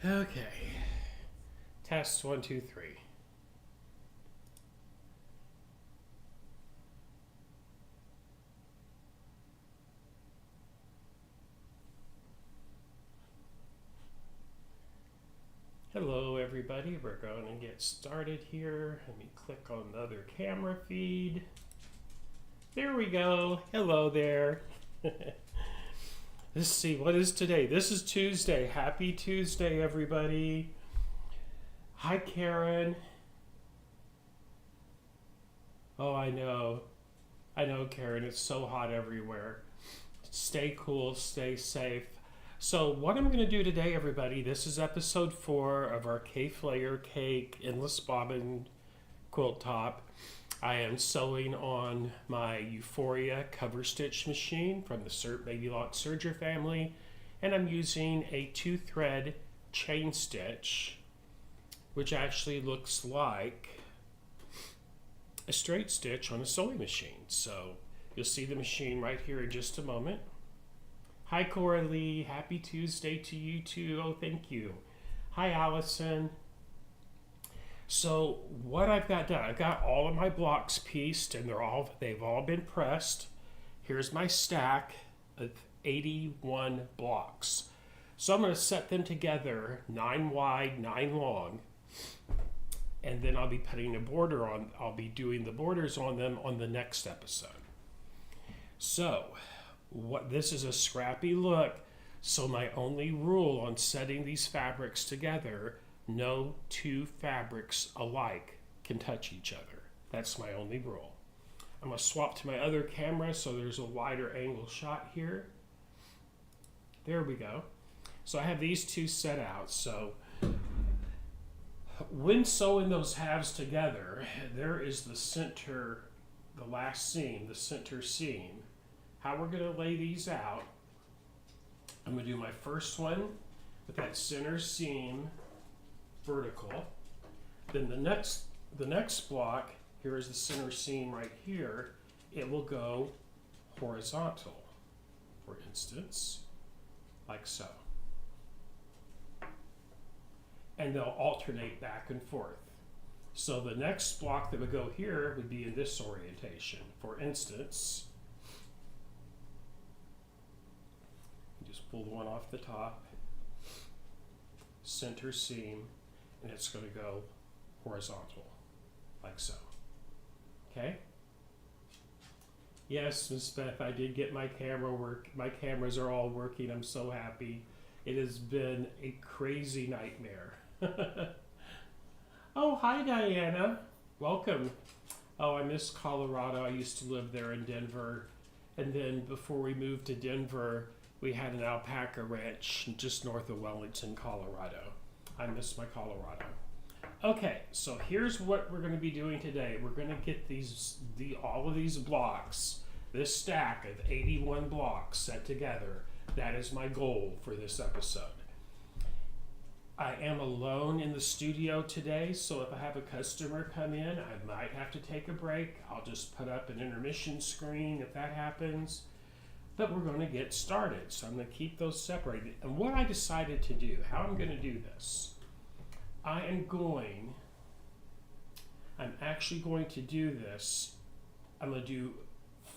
Okay. Test 1, 2, 3. Hello everybody, we're going to get started here. Let me click on the other camera feed. There we go. Hello there. Let's see, what is today? This is Tuesday. Happy Tuesday, everybody. Hi, Karen. Oh, I know, Karen. It's so hot everywhere. Stay cool, stay safe. So what I'm going to do today, everybody, this is episode 4 of our Kaffe layer cake endless bobbin quilt top. I am sewing on my Euphoria cover stitch machine from the Baby Lock Serger family, and I'm using a 2-thread chain stitch, which actually looks like a straight stitch on a sewing machine. So you'll see the machine right here in just a moment. Hi, Coralie. Happy Tuesday to you too. Oh, thank you. Hi, Allison. So what I've got done, I've got all of my blocks pieced and they've all been pressed. Here's my stack of 81 blocks. So I'm going to set them together 9 wide, 9 long. And then I'll be putting a border on, I'll be doing the borders on them on the next episode. So this is a scrappy look. So my only rule on setting these fabrics together, no 2 fabrics alike can touch each other. That's my only rule. I'm going to swap to my other camera so there's a wider angle shot here. There we go. So I have these 2 set out. So when sewing those halves together, there is the center, the last seam, the center seam. How we're going to lay these out, I'm going to do my first one with that center seam vertical. Then the next block, here is the center seam right here, it will go horizontal, for instance, like so. And they'll alternate back and forth. So the next block that would go here would be in this orientation. For instance, just pull the one off the top, center seam, and it's going to go horizontal, like so. Okay? Yes, Miss Beth, I did get my camera work. My cameras are all working. I'm so happy. It has been a crazy nightmare. Oh, hi, Diana. Welcome. Oh, I miss Colorado. I used to live there in Denver. And then before we moved to Denver, we had an alpaca ranch just north of Wellington, Colorado. I miss my Colorado. Okay, so here's what we're going to be doing today. We're going to get all of these blocks, this stack of 81 blocks set together. That is my goal for this episode. I am alone in the studio today, so if I have a customer come in, I might have to take a break. I'll just put up an intermission screen if that happens. But we're going to get started, so I'm going to keep those separated. And what I decided to do, how I'm going to do this, I'm actually going to do this. I'm going to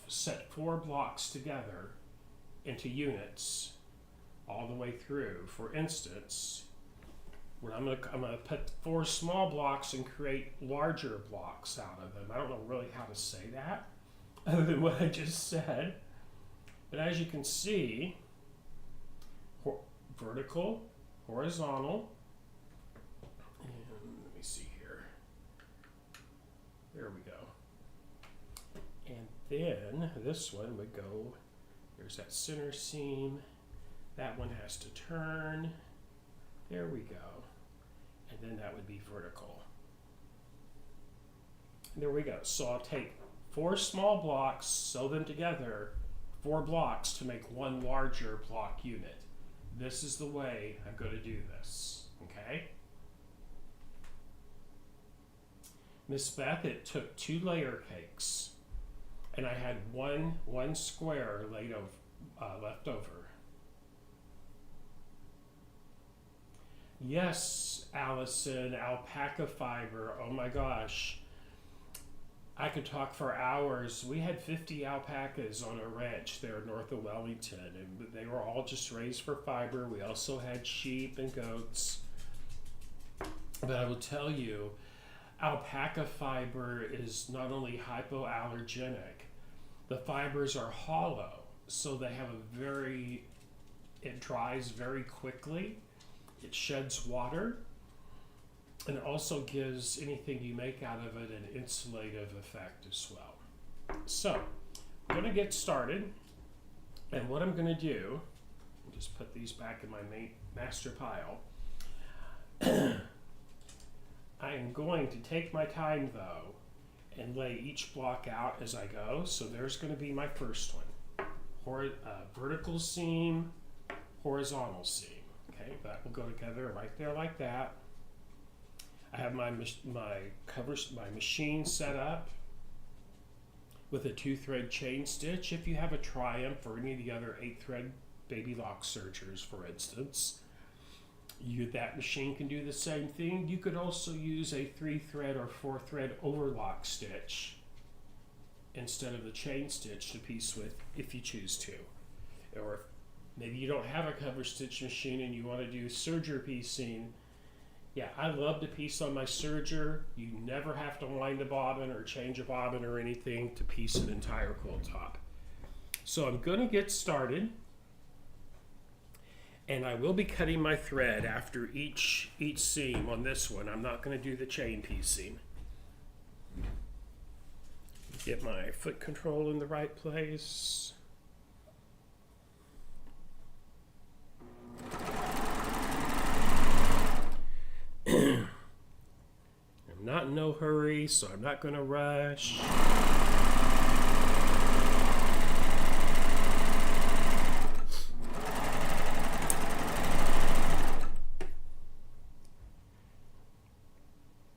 set 4 blocks together into units all the way through. For instance, when I'm going to put 4 small blocks and create larger blocks out of them. I don't know really how to say that other than what I just said. But as you can see, vertical, horizontal, and let me see here. There we go. And then this one would go, there's that center seam. That one has to turn. There we go. And then that would be vertical. There we go. So I'll take 4 small blocks, sew them together, 4 blocks to make 1 larger block unit. This is the way I'm going to do this, okay? Miss Beth, it took 2 layer cakes, and I had one square left over. Yes, Allison, alpaca fiber. Oh my gosh. I could talk for hours. We had 50 alpacas on a ranch there north of Wellington, and they were all just raised for fiber. We also had sheep and goats. But I will tell you, alpaca fiber is not only hypoallergenic, the fibers are hollow, so they have it dries very quickly, it sheds water, and it also gives anything you make out of it an insulative effect as well. So, I'm going to get started, and what I'm going to do, I'll just put these back in my master pile. I am going to take my time though and lay each block out as I go. So there's going to be my first one. Vertical seam, horizontal seam. Okay, that will go together right there like that. I have my machine set up with a 2-thread chain stitch. If you have a Triumph or any of the other 8-thread baby lock sergers, for instance, that machine can do the same thing. You could also use a 3-thread or 4-thread overlock stitch instead of the chain stitch to piece with if you choose to. Or if maybe you don't have a cover stitch machine and you want to do serger piecing. Yeah, I love to piece on my serger. You never have to wind a bobbin or change a bobbin or anything to piece an entire quilt top. So I'm going to get started. And I will be cutting my thread after each seam on this one. I'm not going to do the chain piecing. Get my foot control in the right place. I'm not in no hurry, so I'm not going to rush.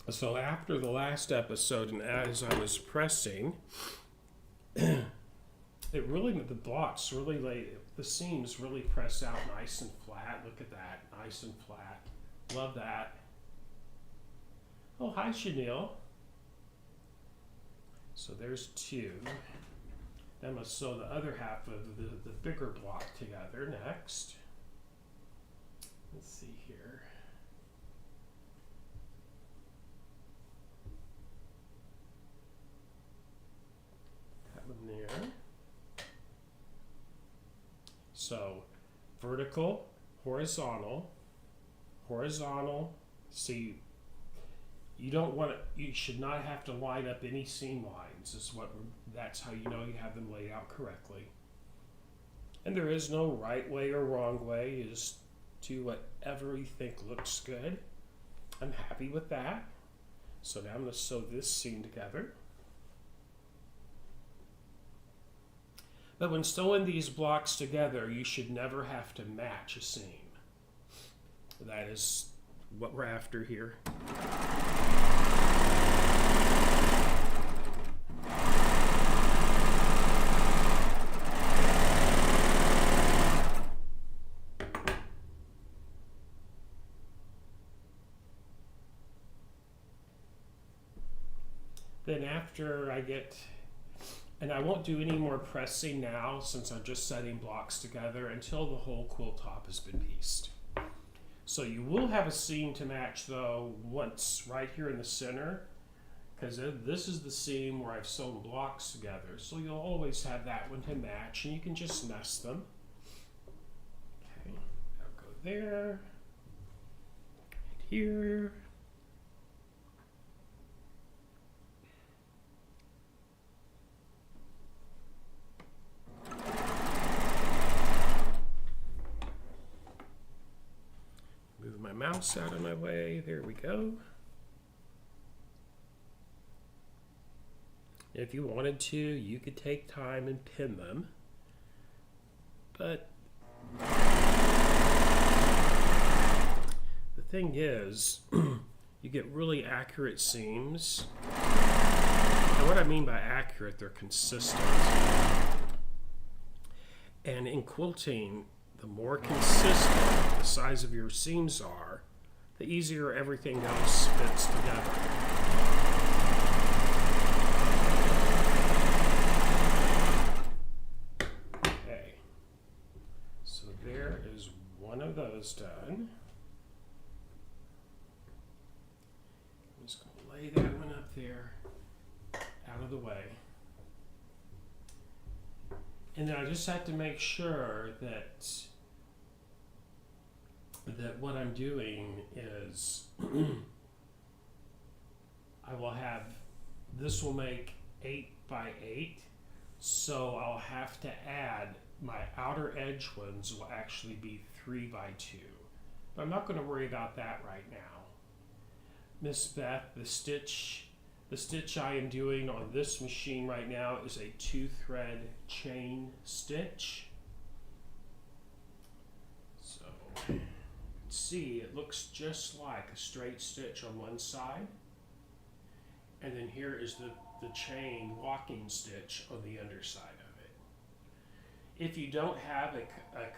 So after the last episode, and as I was pressing, the blocks really the seams really press out nice and flat. Look at that, nice and flat. Love that. Oh, hi, Chanel. So there's 2. I'm going to sew the other half of the bigger block together next. Let's see here. There. So vertical, horizontal. See, you should not have to line up any seam lines. That's how you know you have them laid out correctly. And there is no right way or wrong way. You just do whatever you think looks good. I'm happy with that. So now I'm going to sew this seam together. But when sewing these blocks together, you should never have to match a seam. That is what we're after here. Then after and I won't do any more pressing now since I'm just setting blocks together until the whole quilt top has been pieced. So you will have a seam to match though once right here in the center, because this is the seam where I've sewn blocks together. So you'll always have that one to match, and you can just nest them. Okay, I'll go there, right here. Mouse out of my way. There we go. If you wanted to, you could take time and pin them. But the thing is, you get really accurate seams. And what I mean by accurate, they're consistent. And in quilting, the more consistent the size of your seams are, the easier everything else fits together. Okay, so there is one of those done. I'm just going to lay that one up there, out of the way. And then I just have to make sure that what I'm doing is I will have, this will make 8 by 8, so I'll have to add, my outer edge ones will actually be 3 by 2. But I'm not going to worry about that right now. Miss Beth, the stitch I am doing on this machine right now is a 2-thread chain stitch. So, see, it looks just like a straight stitch on one side, and then here is the chain walking stitch on the underside of it. If you don't have a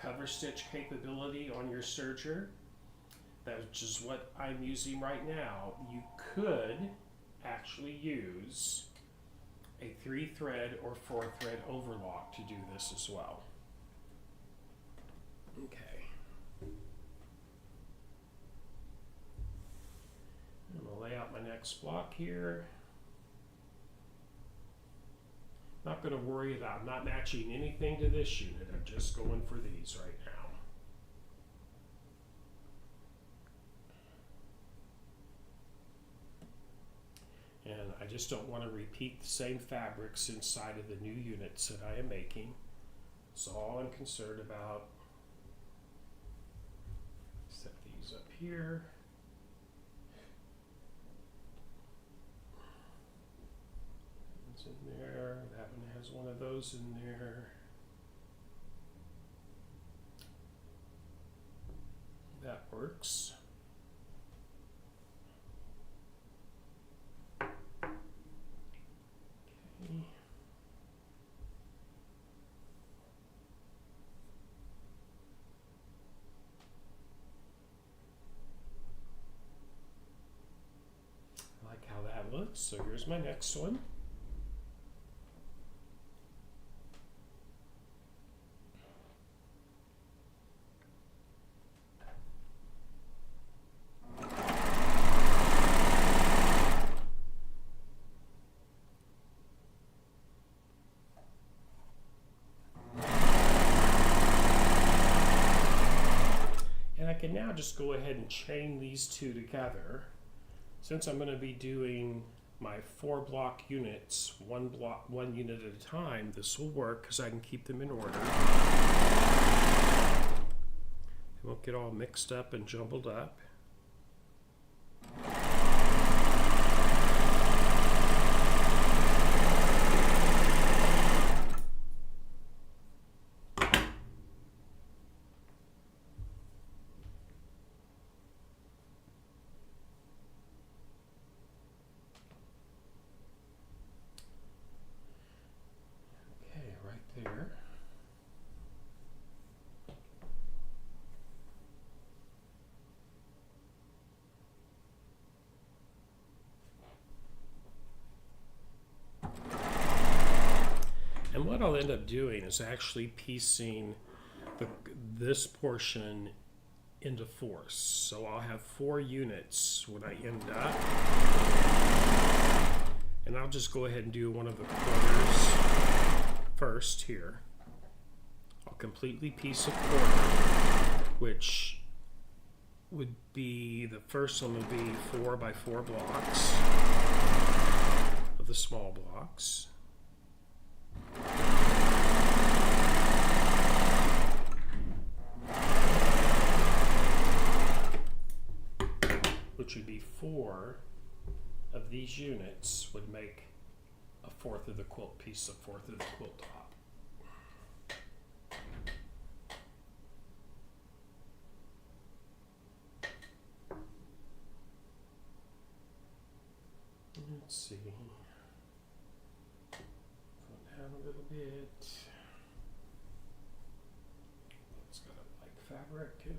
cover stitch capability on your serger, which is what I'm using right now, you could actually use a 3-thread or 4-thread overlock to do this as well. Okay. I'm going to lay out my next block here. Not going to worry about, I'm not matching anything to this unit. I'm just going for these right now. And I just don't want to repeat the same fabrics inside of the new units that I am making. So all I'm concerned about, set these up here. It's in there. That one has one of those in there. That works. I like how that looks. So here's my next one. I can now just go ahead and chain these two together. Since I'm going to be doing my 4 block units, one unit at a time, this will work because I can keep them in order. They won't get all mixed up and jumbled up. There. And what I'll end up doing is actually piecing this portion into 4s. So I'll have 4 units when I end up. And I'll just go ahead and do one of the corners first here. I'll completely piece a corner, which would be, the first one would be 4 by 4 blocks of the small blocks. Which would be 4 of these units would make a 4th of the quilt piece, a 4th of the quilt top. Let's see. Go down a little bit. It's got a like fabric to it.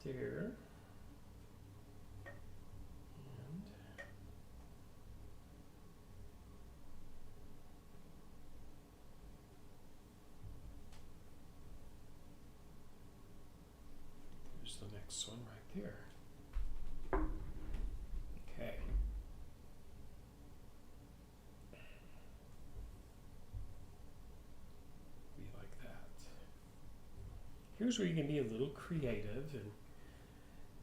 there. And there's the next one right there. Okay. Be like that. Here's where you can be a little creative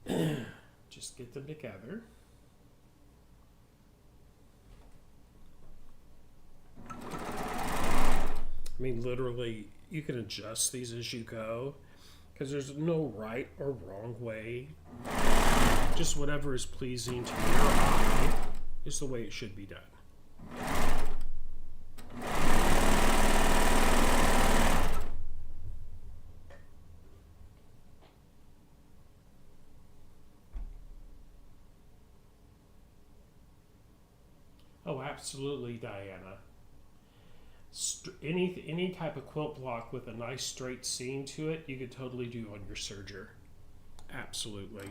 and just get them together. I mean, literally, you can adjust these as you go because there's no right or wrong way. Just whatever is pleasing to your eye is the way it should be done. Oh, absolutely, Diana. Any type of quilt block with a nice straight seam to it, you could totally do on your serger. Absolutely.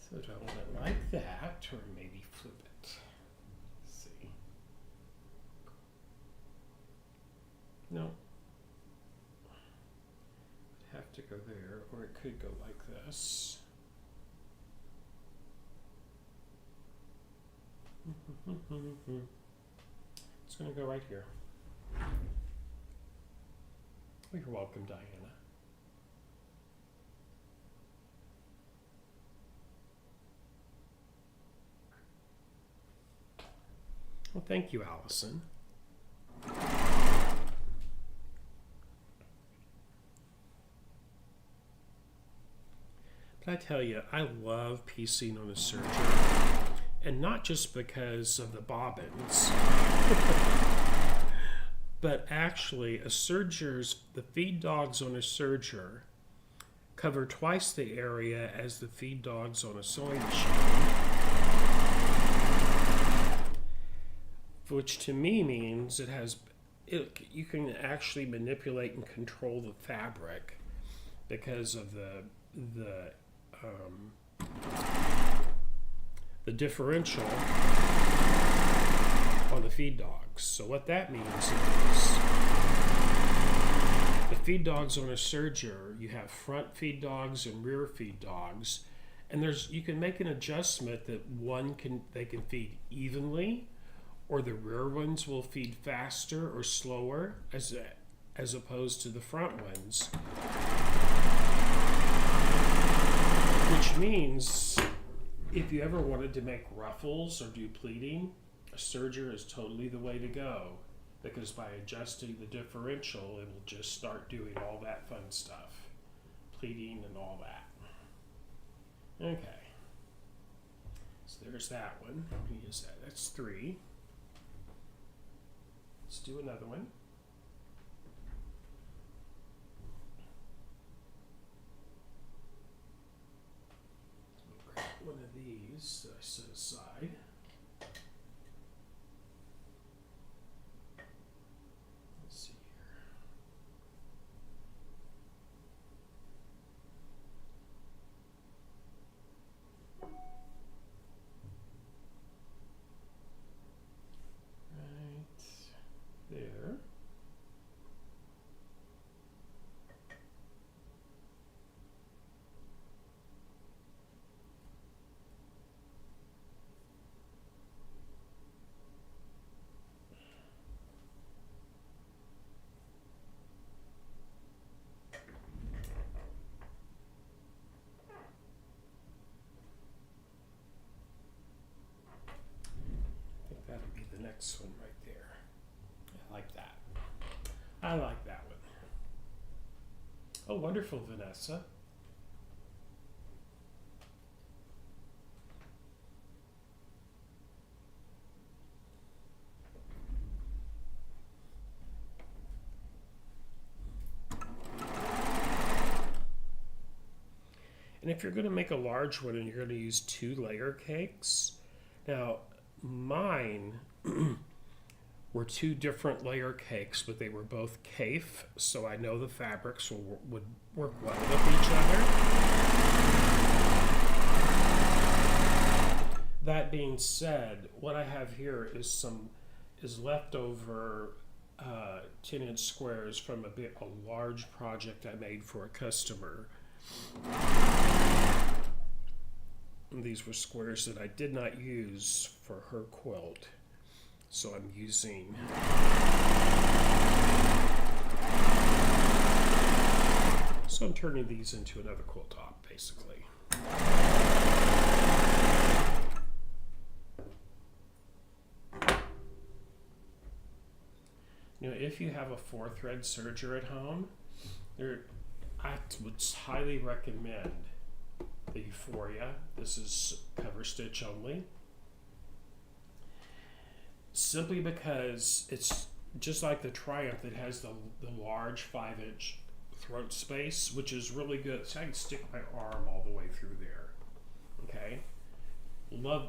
So do I want it like that, or maybe flip it? Let's see. No. It'd have to go there, or it could go like this. It's going to go right here. Oh, you're welcome, Diana. Well, thank you, Allison. But I tell you, I love piecing on a serger, and not just because of the bobbins, but actually the feed dogs on a serger cover twice the area as the feed dogs on a sewing machine, which to me means you can actually manipulate and control the fabric because of the differential on the feed dogs. So what that means is the feed dogs on a serger, you have front feed dogs and rear feed dogs, and you can make an adjustment that they can feed evenly, or the rear ones will feed faster or slower as opposed to the front ones. Which means if you ever wanted to make ruffles or do pleating, a serger is totally the way to go, because by adjusting the differential, it will just start doing all that fun stuff, pleating and all that. Okay, so there's that one. Let me use that. That's 3. Let's do another one. I'll grab one of these that I set aside. Let's see here. Right there. I think that'll be the next one right there. I like that. I like that one. Oh, wonderful, Vanessa. And if you're going to make a large one and you're going to use 2-layer cakes, now mine were 2 different layer cakes, but they were both Kaffe, so I know the fabrics would work well with each other. That being said, what I have here is leftover 10-inch squares from a large project I made for a customer. And these were squares that I did not use for her quilt, so I'm using I'm turning these into another quilt top, basically. You know, if you have a 4-thread serger at home, I would highly recommend the Euphoria. This is cover stitch only. Simply because it's just like the Triumph, it has the large 5-inch throat space, which is really good. So I can stick my arm all the way through there. Okay?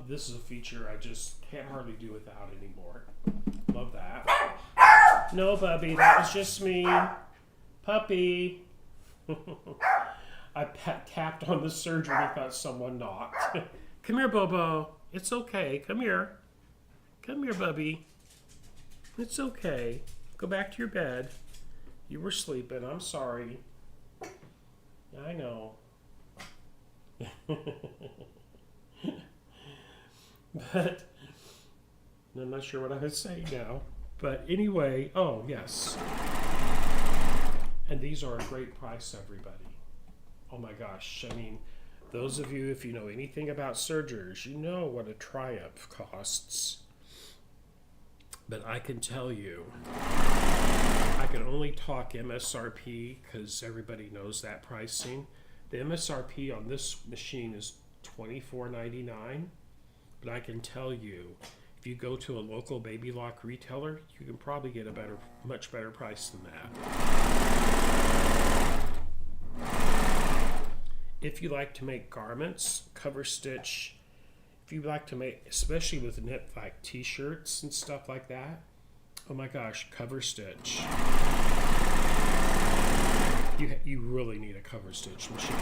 This is a feature I just can't hardly do without anymore. Love that. No, Bubby, that was just me. Puppy. I tapped on the serger and I thought someone knocked. Come here, Bobo. It's okay. Come here. Come here, Bubby. It's okay. Go back to your bed. You were sleeping. I'm sorry. I know. But I'm not sure what I was saying now. But anyway, oh, yes. And these are a great price, everybody. Oh my gosh. I mean, those of you, if you know anything about sergers, you know what a Triumph costs. But I can tell you, I can only talk MSRP because everybody knows that pricing. The MSRP on this machine is $24.99. But I can tell you, if you go to a local baby lock retailer, you can probably get a much better price than that. If you like to make garments, cover stitch, if you like to make, especially with knit like t-shirts and stuff like that, oh my gosh, cover stitch. You really need a cover stitch machine.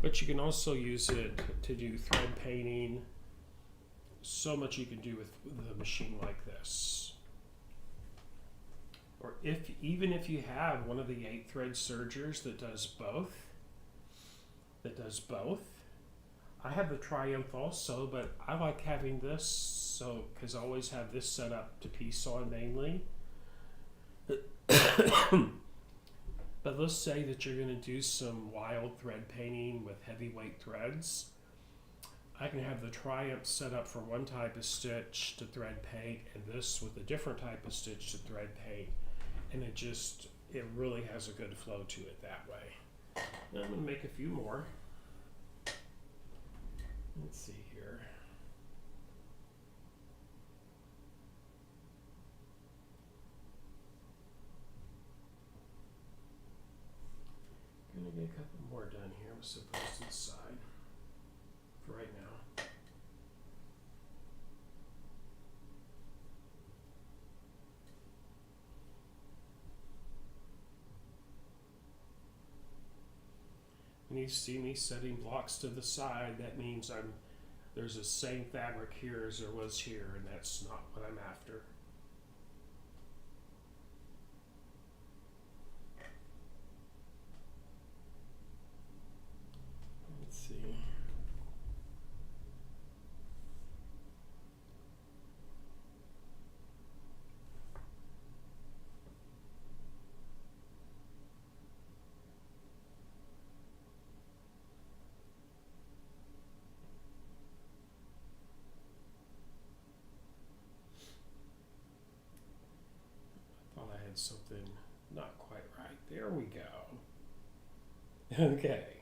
But you can also use it to do thread painting. So much you can do with a machine like this. Or even if you have one of the 8-thread sergers that does both, I have the Triumph also, but I like having this because I always have this set up to piece saw mainly. But let's say that you're going to do some wild thread painting with heavyweight threads. I can have the Triumph set up for one type of stitch to thread paint and this with a different type of stitch to thread paint. And it really has a good flow to it that way. Now I'm going to make a few more. Let's see here. I'm going to get a couple more done here with some posted side for right now. When you see me setting blocks to the side, that means there's the same fabric here as there was here, and that's not what I'm after. Let's see. Something not quite right. There we go. Okay.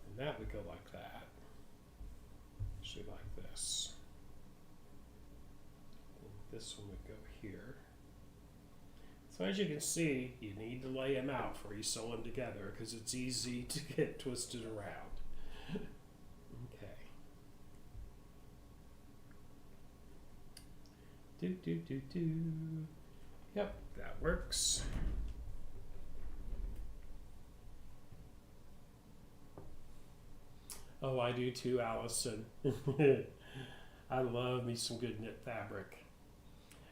And that would go like that. Actually like this. And this one would go here. So as you can see, you need to lay them out before you sew them together because it's easy to get twisted around. Okay. Do. Yep, that works. Oh, I do too, Allison. I love me some good knit fabric.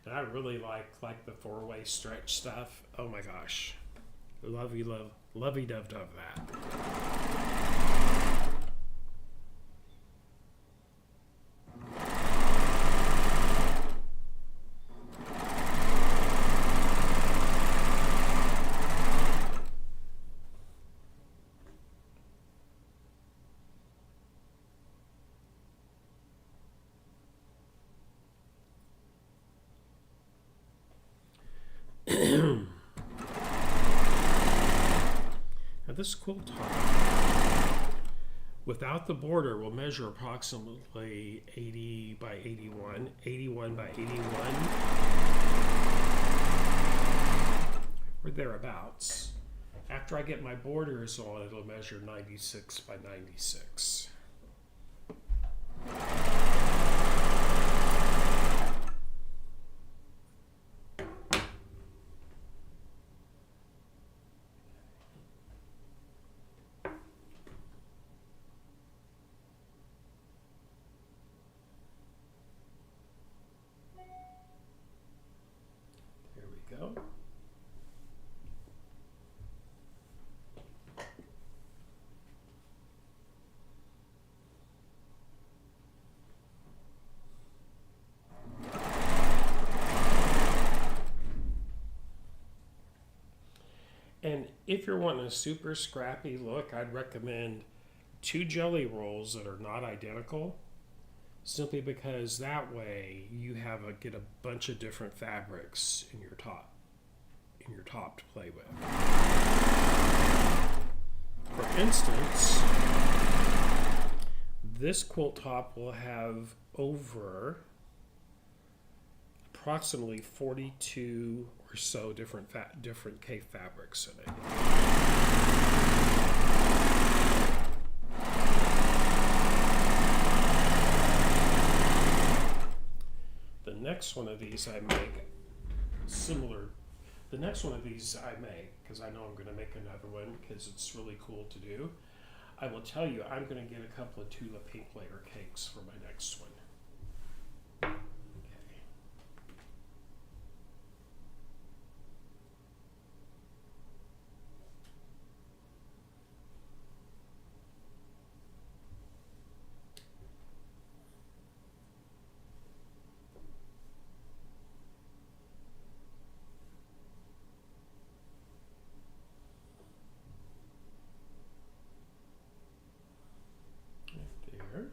And I really like the 4-way stretch stuff. Oh my gosh. Lovey-doved of that. Now this quilt top, without the border, will measure approximately 80 by 81, 81 by 81, or thereabouts. After I get my borders on, it'll measure 96 by 96. Go. And if you're wanting a super scrappy look, I'd recommend 2 jelly rolls that are not identical, simply because that way you get a bunch of different fabrics in your top to play with. For instance, this quilt top will have over approximately 42 or so different Kaffe fabrics in it. The next one of these I make similar. The next one of these I make, because I know I'm going to make another one because it's really cool to do. I will tell you, I'm going to get a couple of Tula pink layer cakes for my next one. There.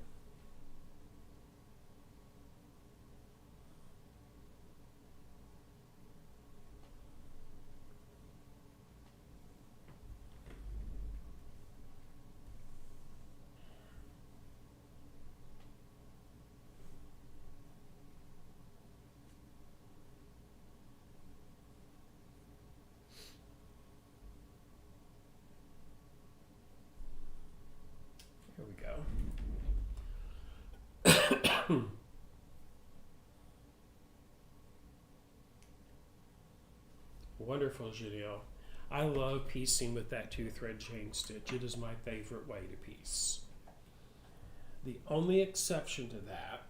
Here we go. Wonderful, Janelle. I love piecing with that 2-thread chain stitch. It is my favorite way to piece. The only exception to that,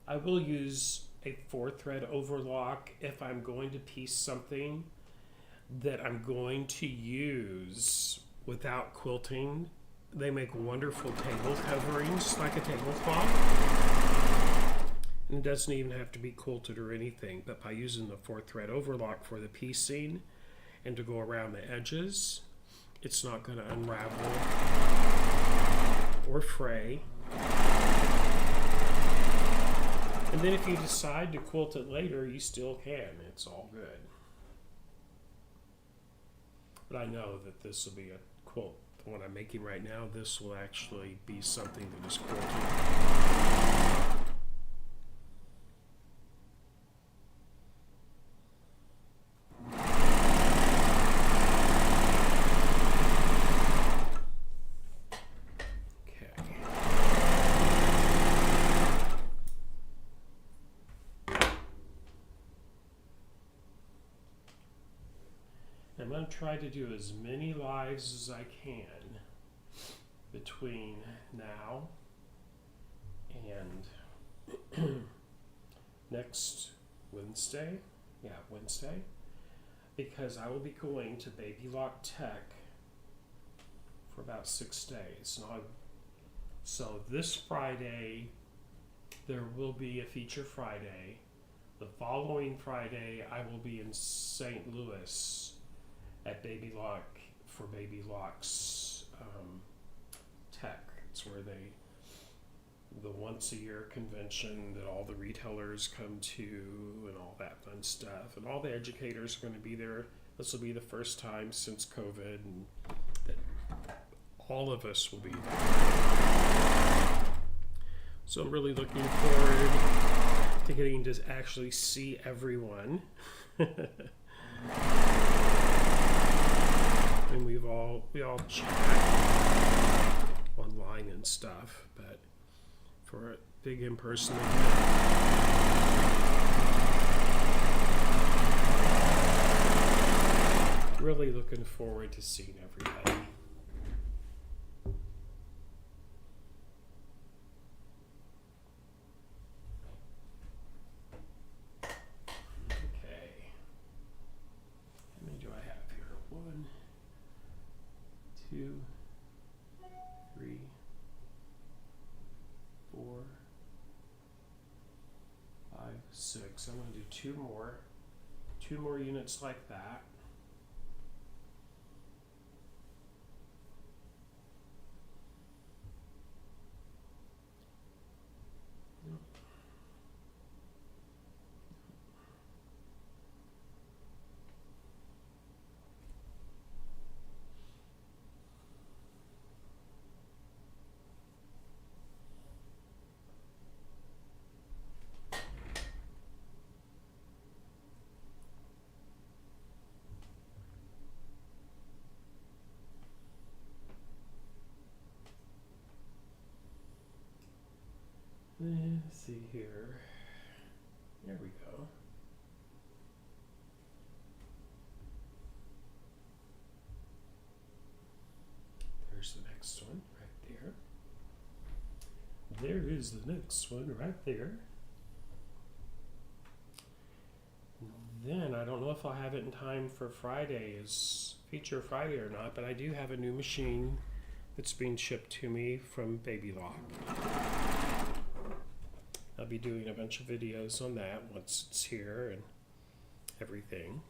I will use a 4-thread overlock if I'm going to piece something that I'm going to use without quilting. They make wonderful table coverings, like a tablecloth. And it doesn't even have to be quilted or anything, but by using the 4-thread overlock for the piecing and to go around the edges, it's not going to unravel or fray. And then if you decide to quilt it later, you still can. It's all good. But I know that this will be a quilt. The one I'm making right now, this will actually be something that is quilted. I'm going to try to do as many lives as I can between now and next Wednesday. Yeah, Wednesday. Because I will be going to Baby Lock Tech for about 6 days. So this Friday, there will be a feature Friday. The following Friday, I will be in St. Louis at Baby Lock for Baby Lock's Tech. It's where the once a year convention that all the retailers come to and all that fun stuff. And all the educators are going to be there. This will be the first time since COVID and that all of us will be there. So I'm really looking forward to getting to actually see everyone. And we all chat online and stuff, but for a big in-person event, really looking forward to seeing everybody. Two, 3, 4, 5, 6. I'm going to do two more units like that. Let's see here. There we go. There's the next one right there. There is the next one right there. Then I don't know if I'll have it in time for Friday's feature Friday or not, but I do have a new machine that's being shipped to me from Baby Lock. I'll be doing a bunch of videos on that once it's here and everything.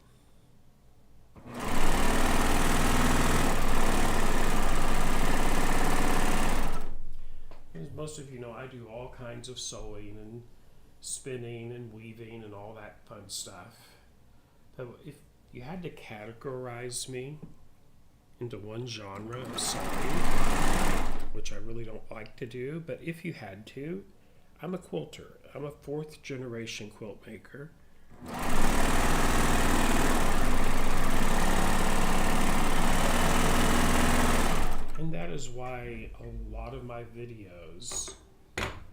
As most of you know, I do all kinds of sewing and spinning and weaving and all that fun stuff. But if you had to categorize me into one genre of sewing, which I really don't like to do, but if you had to, I'm a quilter. I'm a 4th generation quilt maker. And that is why a lot of my videos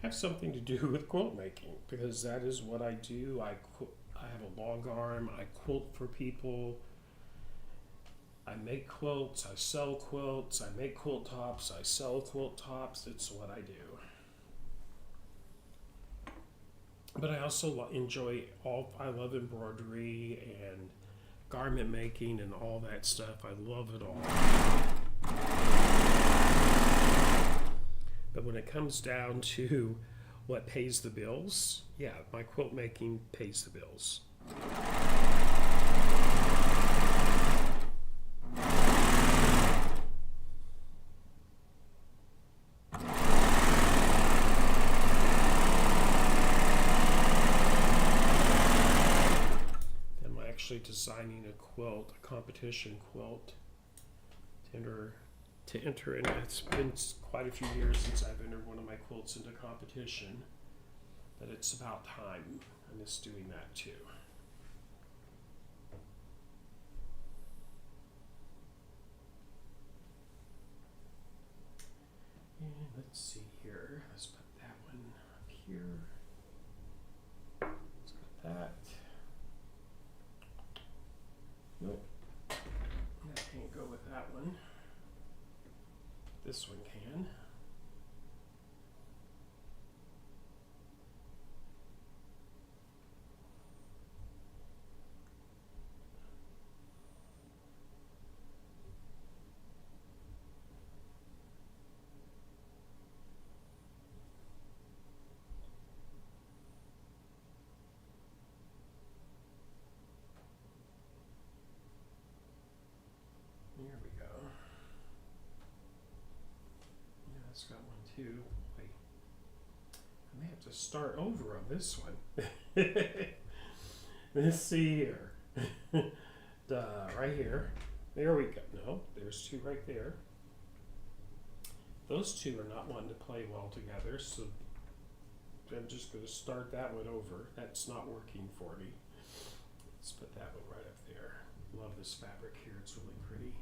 have something to do with quilt making, because that is what I do. I have a long arm. I quilt for people. I make quilts. I sell quilts. I make quilt tops. I sell quilt tops. It's what I do. But I also enjoy I love embroidery and garment making and all that stuff. I love it all. But when it comes down to what pays the bills, yeah, my quilt making pays the bills. Designing a quilt, a competition quilt to enter in. It's been quite a few years since I've entered one of my quilts into competition, but it's about time I miss doing that too. And let's see here. Let's put that one up here. Let's put that. Nope. This one can. There we go. Yeah, it's got one too. Wait. I may have to start over on this one. Let's see here. Right here. There we go. No, there's two right there. Those two are not one to play well together, so I'm just going to start that one over. That's not working for me. Let's put that one right up there. Love this fabric here. It's really pretty.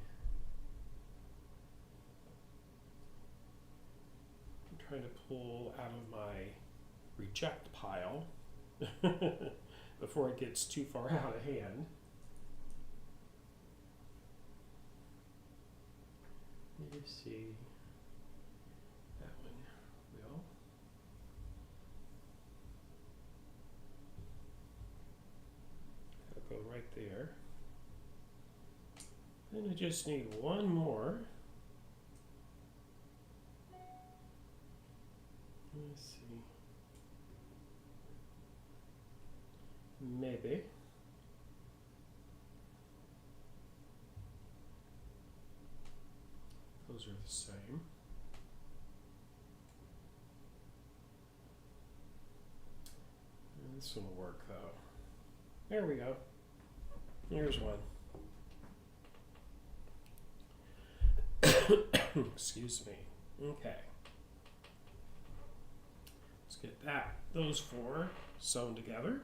I'm trying to pull out of my reject pile before it gets too far out of hand. Let's see. That one will. That'll go right there. Then I just need one more. Let's see. Maybe. Those are the same. And this one will work though. There we go. Here's one. Excuse me. Okay. Let's get those four sewn together.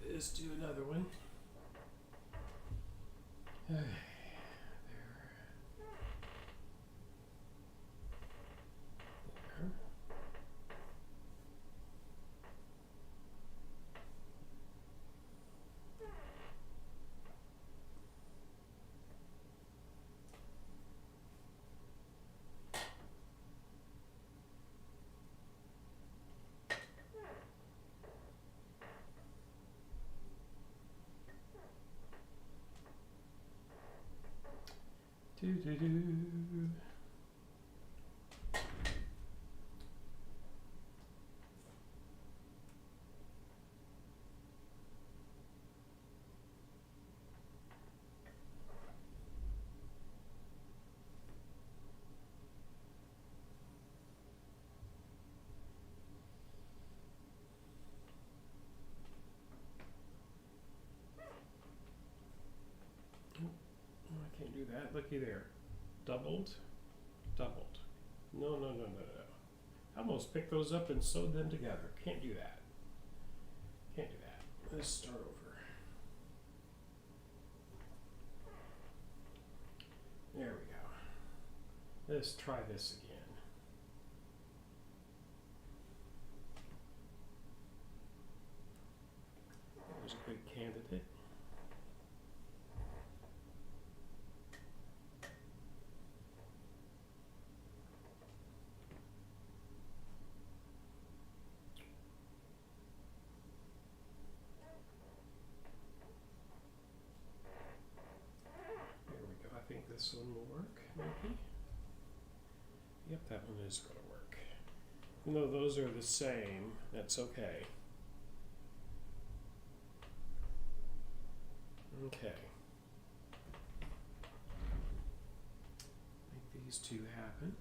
Let's do another one. There. Do do do. looky there. Doubled. No. I almost picked those up and sewed them together. Can't do that. Let's start over. There we go. Let's try this again. There's a good candidate. I think this one will work, maybe. Yep, that one is going to work. Even though those are the same, that's okay. Okay. Make these two happen.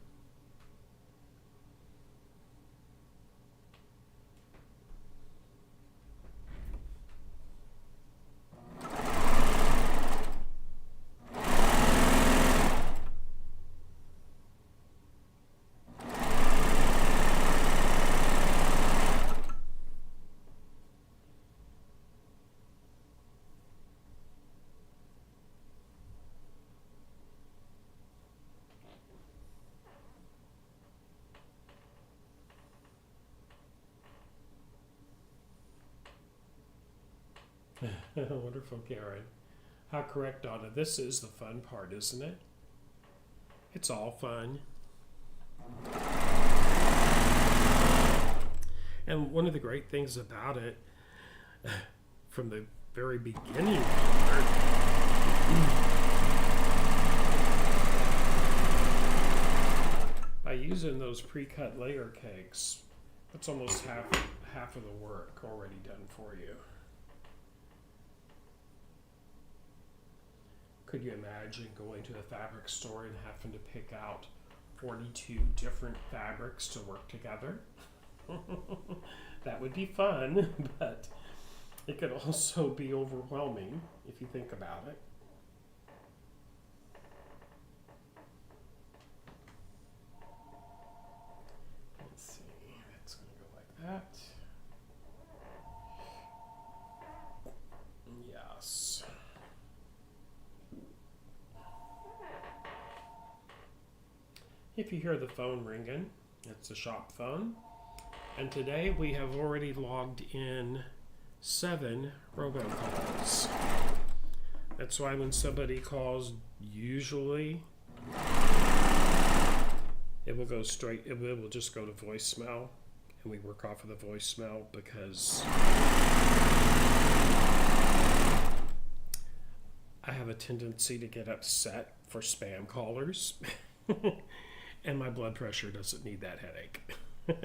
Wonderful, Karen. How correct, Donna. This is the fun part, isn't it? It's all fun. And one of the great things about it, from the very beginning, by using those pre-cut layer cakes, that's almost half of the work already done for you. Could you imagine going to a fabric store and having to pick out 42 different fabrics to work together? That would be fun, but it could also be overwhelming if you think about it. Let's see, that's going to go like that. Yes. If you hear the phone ringing, it's the shop phone. And today we have already logged in 7 robocalls. That's why when somebody calls, usually it will go straight, it will just go to voicemail, and we work off of the voicemail because I have a tendency to get upset for spam callers. And my blood pressure doesn't need that headache. Okay.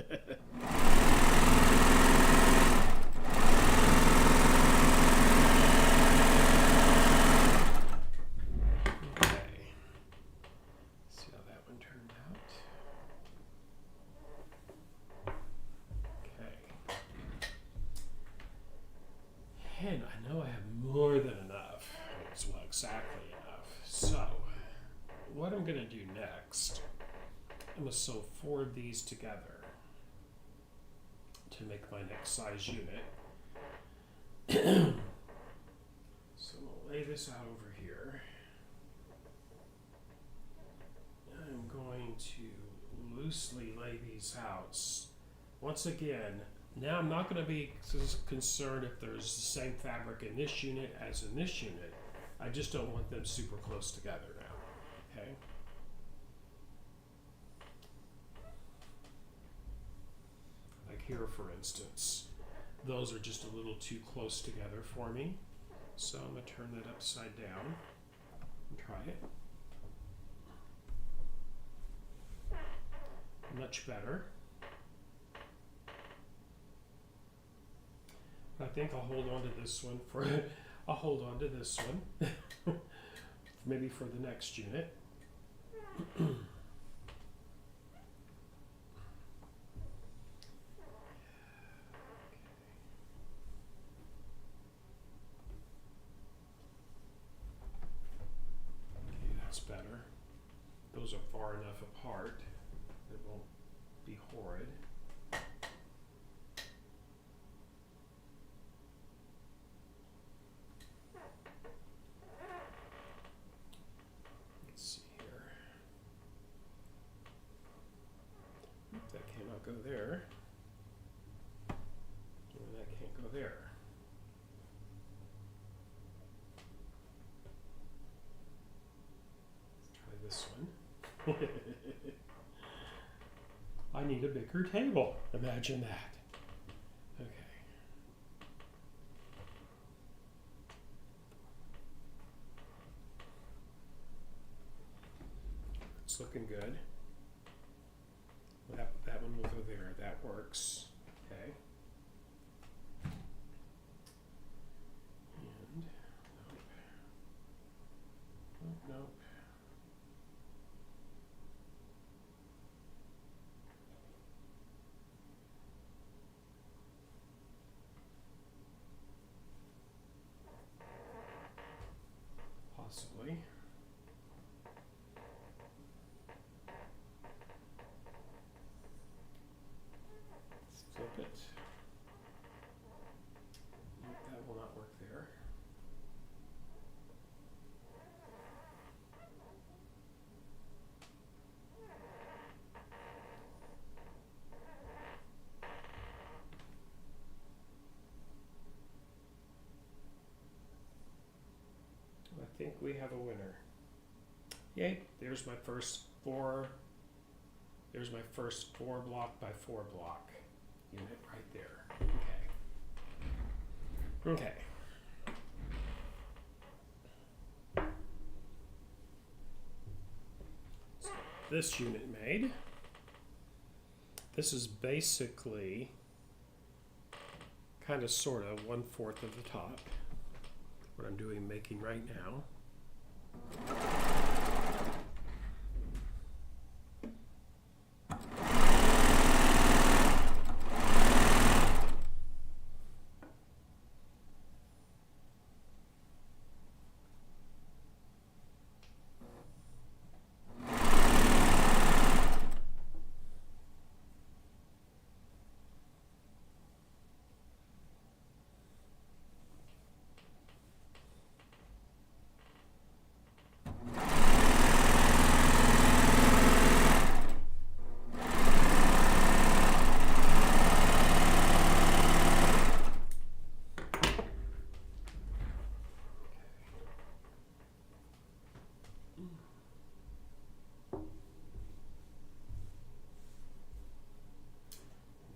See how that one turned out. Okay. And I know I have more than enough. Well, exactly enough. So, what I'm going to do next, I'm going to sew 4 of these together to make my next size unit. So I'm going to lay this out over here. I'm going to loosely lay these out. Once again, now I'm not going to be concerned if there's the same fabric in this unit as in this unit. I just don't want them super close together now. Okay? Like here, for instance, those are just a little too close together for me. So I'm going to turn that upside down and try it. Much better. I think I'll hold on to this one for I'll hold on to this one maybe for the next unit. Okay, that's better. Those are far enough apart that it won't be horrid. Let's see here. That cannot go there. And that can't go there. Let's try this one. I need a bigger table. Imagine that. Okay. It's looking good. That one will go there. That works. Okay. And nope. Possibly. Let's flip it. Nope, that will not work there. I think we have a winner. Yay, there's my first 4 block by 4 block unit right there. Okay. So this unit made. This is basically kind of sort of 1/4 of the top. What I'm making right now.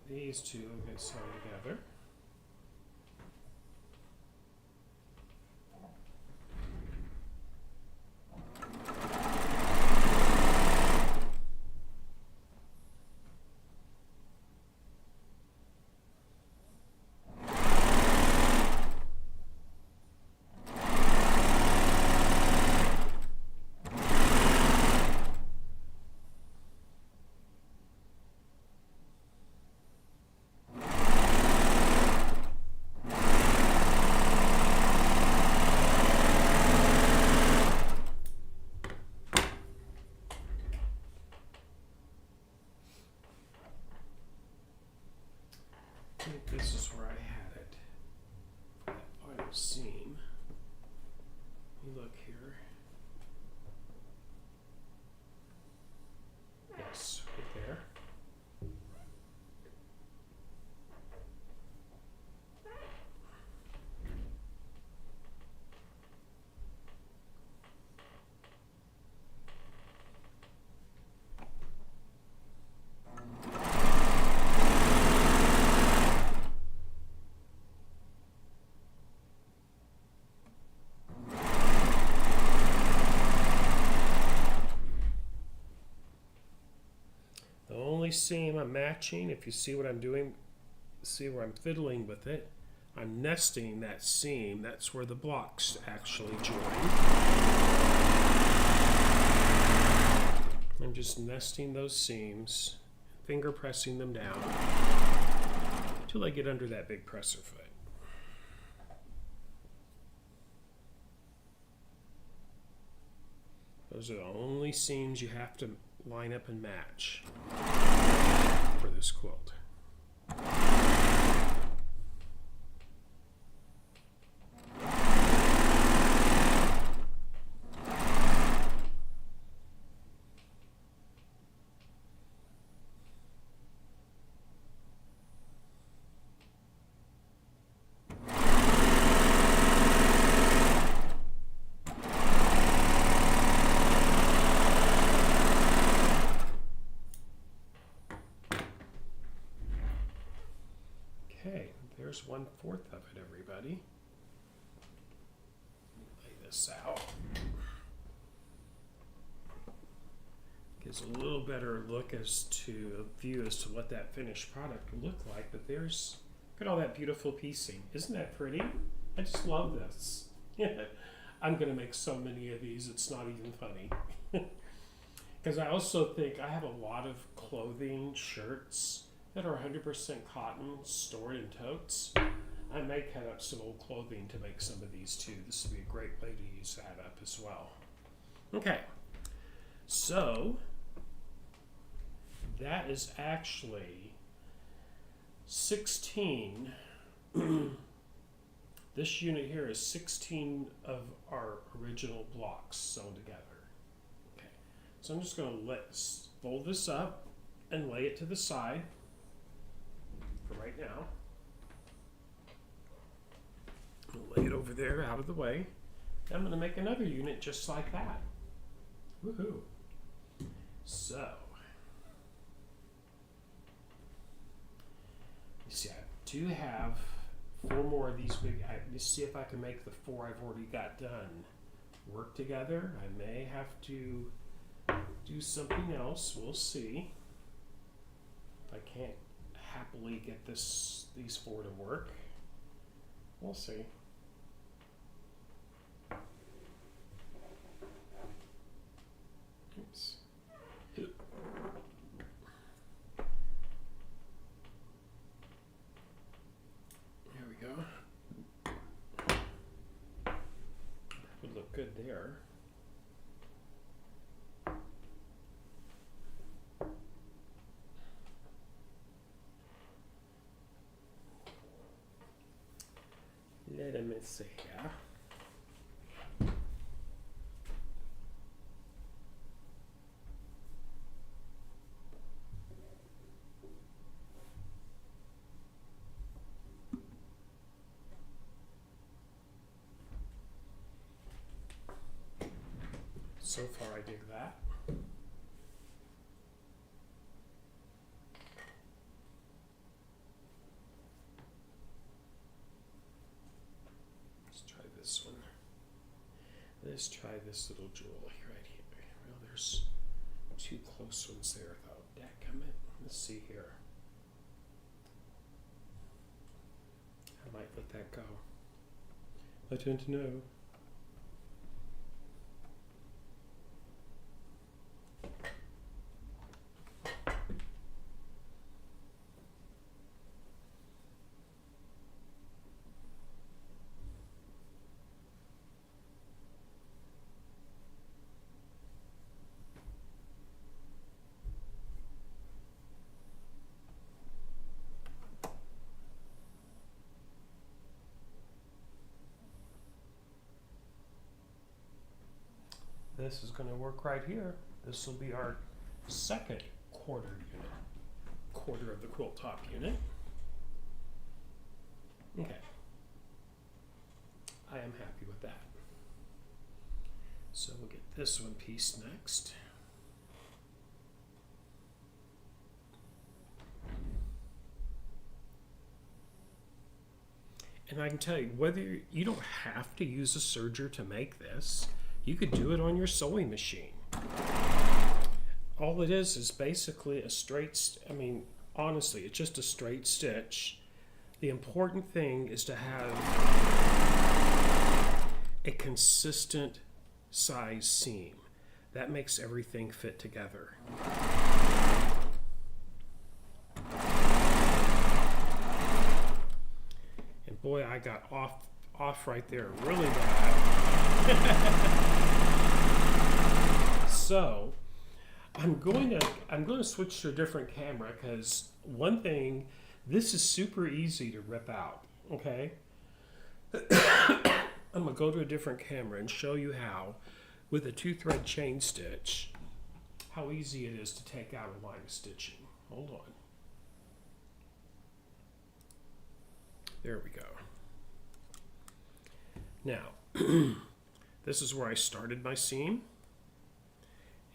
These two get sewn together. I think this is where I had it. That final seam. You look here. Yes, right there. Seam I'm matching, if you see what I'm doing, see where I'm fiddling with it, I'm nesting that seam. That's where the blocks actually join. I'm just nesting those seams, finger pressing them down until I get under that big presser foot. Those are the only seams you have to line up and match for this quilt. Okay, there's 1/4 of it, everybody. Lay this out. Gives a little better look as to a view as to what that finished product will look like. But there's, look at all that beautiful piecing. Isn't that pretty? I just love this. I'm gonna make so many of these, it's not even funny. Because I also think I have a lot of clothing, shirts, that are 100% cotton stored in totes. I may cut up some old clothing to make some of these too. This would be a great way to use that up as well. Okay, so that is actually 16. This unit here is 16 of our original blocks sewn together. Okay, so I'm just going to fold this up and lay it to the side for right now. I'll lay it over there out of the way. I'm going to make another unit just like that. Woohoo! So, you see, I do have 4 more of these big. Let me see if I can make the 4 I've already got done work together. I may have to do something else. We'll see. If I can't happily get these 4 to work, we'll see. Oops. There we go. Would look good there. Let me see here. So far, I dig that. Let's try this one. Let's try this little jewel right here. Well, there's 2 close ones there, though. Dadgummit. Let's see here. I might let that go. I tend to know. This is going to work right here. This will be our second quarter unit. Quarter of the quilt top unit. Okay. I am happy with that. So we'll get this one pieced next. And I can tell you, whether you don't have to use a serger to make this, you could do it on your sewing machine. All it is basically a straight, I mean, honestly, it's just a straight stitch. The important thing is to have a consistent size seam. That makes everything fit together. And boy, I got off right there really bad. So I'm going to switch to a different camera because one thing, this is super easy to rip out. Okay, I'm gonna go to a different camera and show you how, with a 2-thread chain stitch, how easy it is to take out a line of stitching. Hold on. There we go. Now, this is where I started my seam,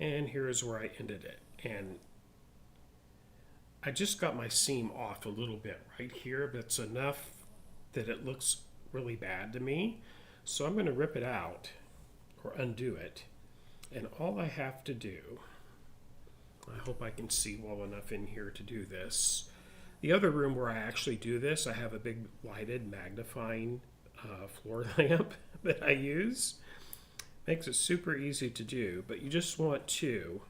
and here is where I ended it. And I just got my seam off a little bit right here, but it's enough that it looks really bad to me. So I'm going to rip it out or undo it. And all I have to do, I hope I can see well enough in here to do this. The other room where I actually do this, I have a big lighted magnifying floor lamp that I use. Makes it super easy to do, but you just want to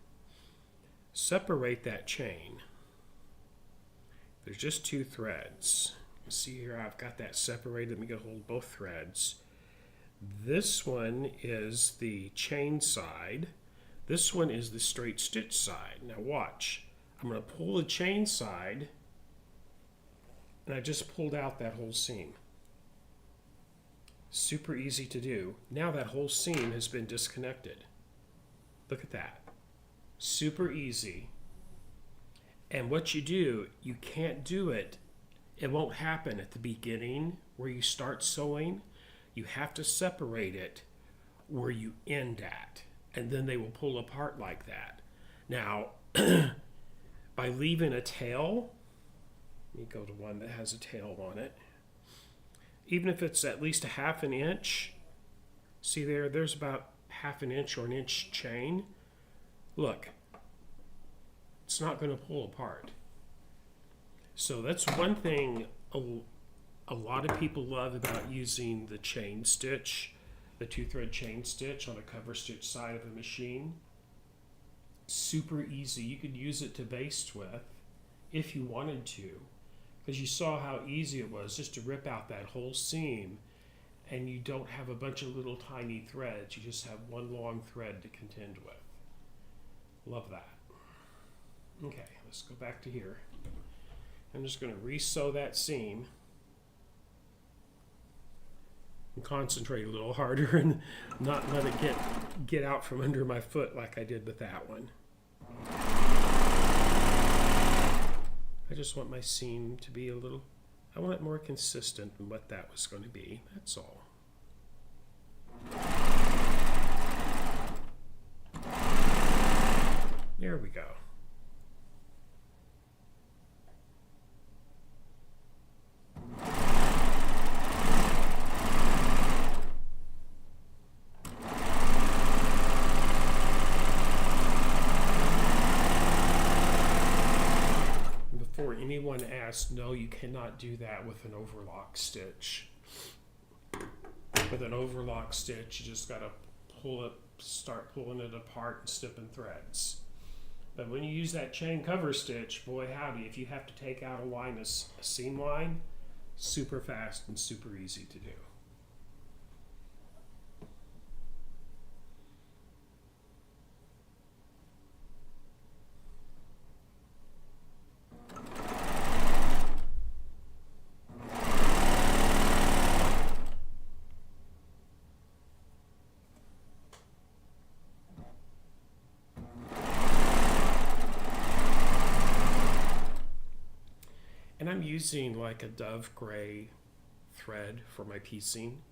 separate that chain. There's just 2 threads. See here, I've got that separated. Let me get hold of both threads. This one is the chain side. This one is the straight stitch side. Now watch. I'm going to pull the chain side, and I just pulled out that whole seam. Super easy to do. Now that whole seam has been disconnected. Look at that. Super easy. And what you do, you can't do it. It won't happen at the beginning where you start sewing. You have to separate it where you end at. And then they will pull apart like that. Now, by leaving a tail, let me go to one that has a tail on it. Even if it's at least a 1/2 inch, see there's about 1/2 inch or 1 inch chain. Look, it's not going to pull apart. So that's one thing a lot of people love about using the chain stitch, the 2-thread chain stitch on a cover stitch side of a machine. Super easy. You could use it to baste with if you wanted to, because you saw how easy it was just to rip out that whole seam, and you don't have a bunch of little tiny threads. You just have one long thread to contend with. Love that. Okay, let's go back to here. I'm just going to re-sew that seam and concentrate a little harder and not let it get out from under my foot like I did with that one. I just want my seam to be I want it more consistent than what that was going to be. That's all. There we go. Anyone asked, no, you cannot do that with an overlock stitch. With an overlock stitch, you just got to start pulling it apart and snipping threads. But when you use that chain cover stitch, boy howdy, if you have to take out a seam line, super fast and super easy to do. And I'm using like a dove gray thread for my piecing.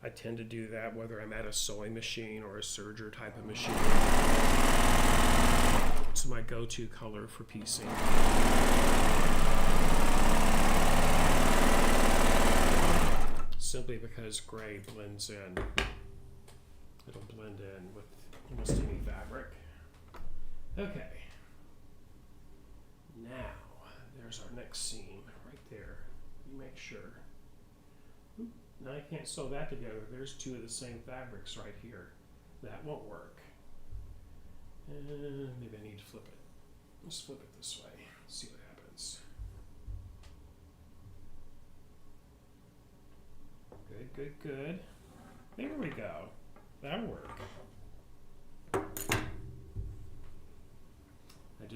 I tend to do that whether I'm at a sewing machine or a serger type of machine. It's my go-to color for piecing. Simply because gray blends in. It'll blend in with almost any fabric. Okay. Now, there's our next seam right there. You make sure. Oop, now I can't sew that together. There's 2 of the same fabrics right here. That won't work. Maybe I need to flip it. Let's flip it this way. See what happens. Good, good, good. There we go. That'll work.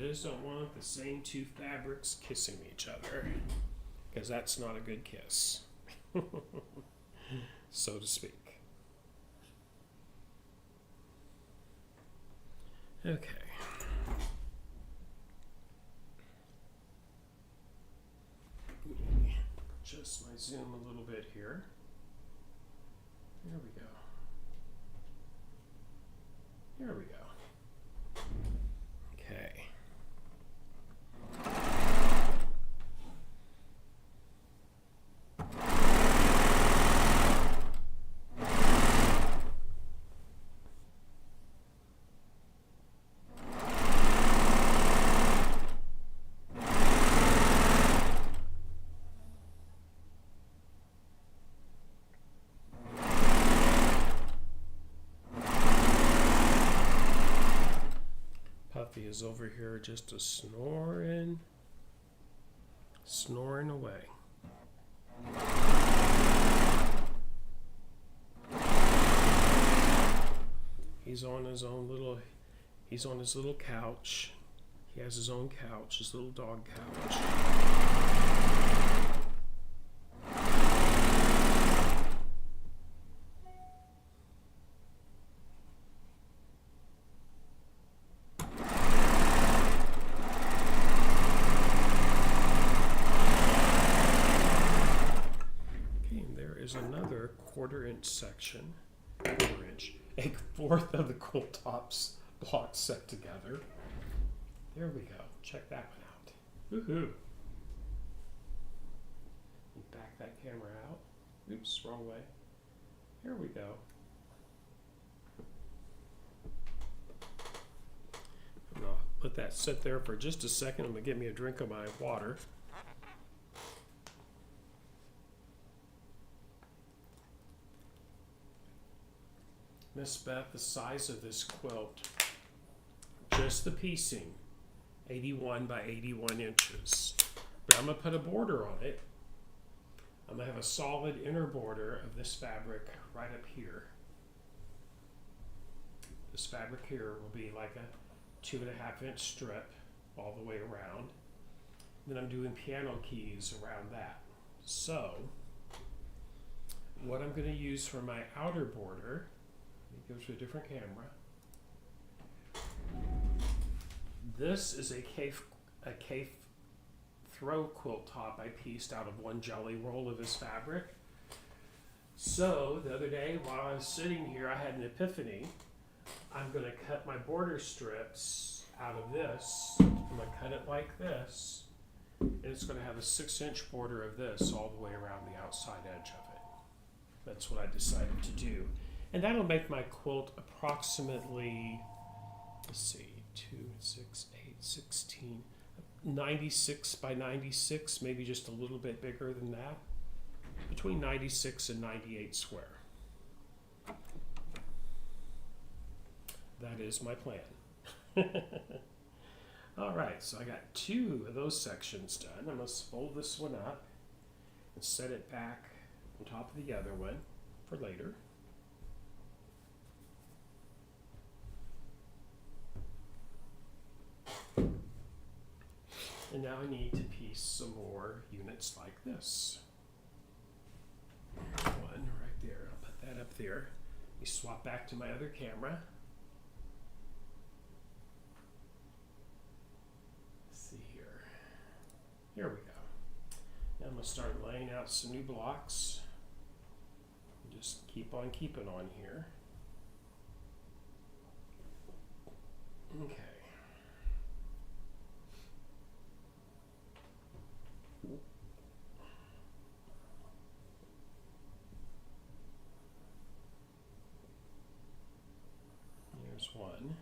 doesn't want the same two fabrics kissing each other, because that's not a good kiss, so to speak. Okay. Adjust my zoom a little bit here. There we go. There we go. Okay. Kaffe is over here just a snoring away. He's on his little couch. He has his own couch, his little dog couch. Another 1/4 inch section, a fourth of the quilt tops block set together. There we go. Check that one out. Woohoo! Back that camera out. Oops, wrong way. Here we go. I'm gonna let that sit there for just a second. I'm gonna get me a drink of my water. Miss Beth, the size of this quilt, just the piecing, 81 by 81 inches. But I'm going to put a border on it. I'm going to have a solid inner border of this fabric right up here. This fabric here will be like a 2.5 inch strip all the way around. Then I'm doing piano keys around that. So, what I'm going to use for my outer border, it goes to a different camera. This is a Kaffe throw quilt top I pieced out of one jelly roll of his fabric. So the other day while I was sitting here, I had an epiphany. I'm going to cut my border strips out of this. I'm going to cut it like this, and it's going to have a 6-inch border of this all the way around the outside edge of it. That's what I decided to do. And that'll make my quilt approximately, let's see, 2, 6, 8, 16, 96 by 96, maybe just a little bit bigger than that. Between 96 and 98 square. That is my plan. All right, so I got 2 of those sections done. I'm going to fold this one up and set it back on top of the other one for later. And now I need to piece some more units like this. One right there. I'll put that up there. Let me swap back to my other camera. Let's see here. Here we go. Now I'm going to start laying out some new blocks. Just keep on keeping on here. Okay. Here's one.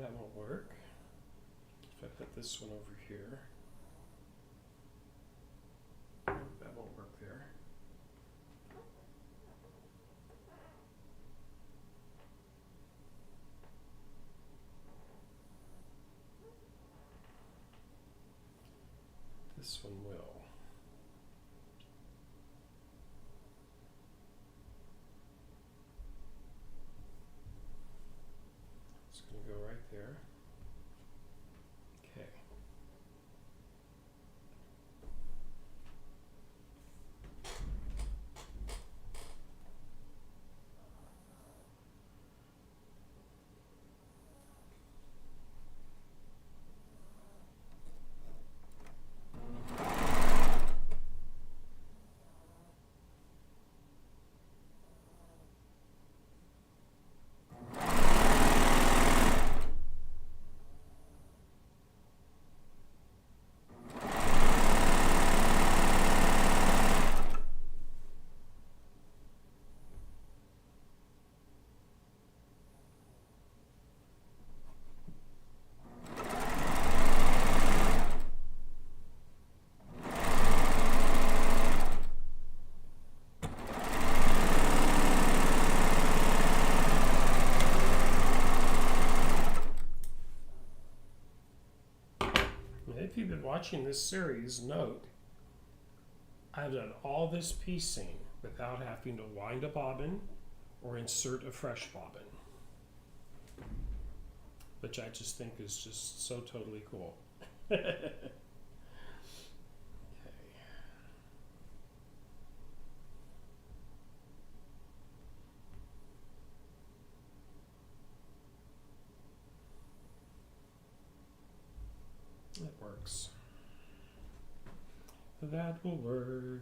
that won't work. If I put this one over here, that won't work there. This one will. It's going to go right there. Okay. If you've been watching this series, note I've done all this piecing without having to wind a bobbin or insert a fresh bobbin, which I just think is just so totally cool. Okay. That works. That will work.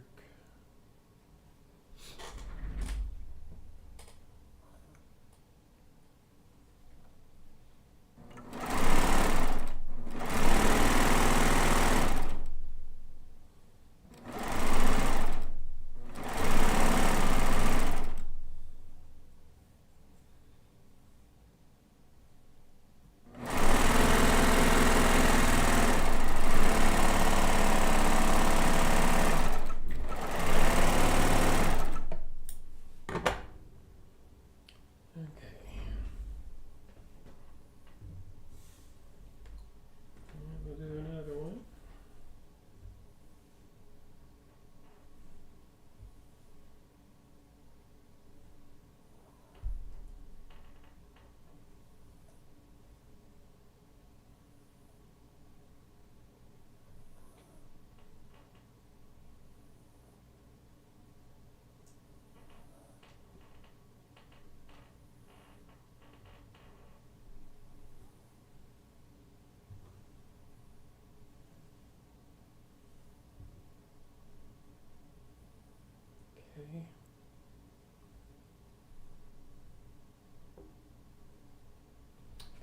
Okay.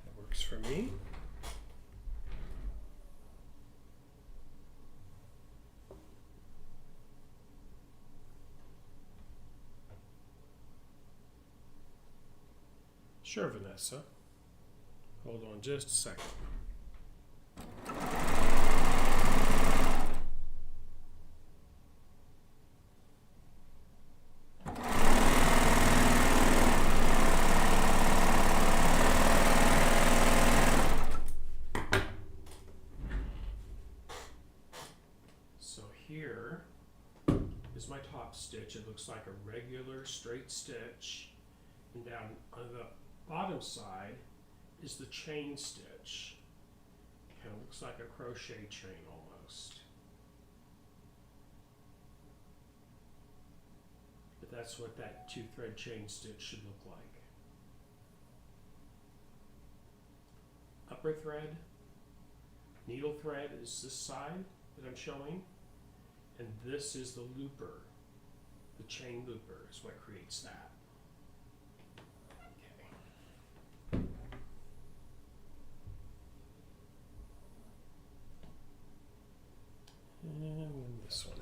That works for me. Sure, Vanessa. Hold on just a second. So here is my top stitch. It looks like a regular straight stitch, and down on the bottom side is the chain stitch. Kind of looks like a crochet chain almost. But that's what that 2-thread chain stitch should look like. Upper thread, needle thread is this side that I'm showing, and this is the looper. The chain looper is what creates that. And this one.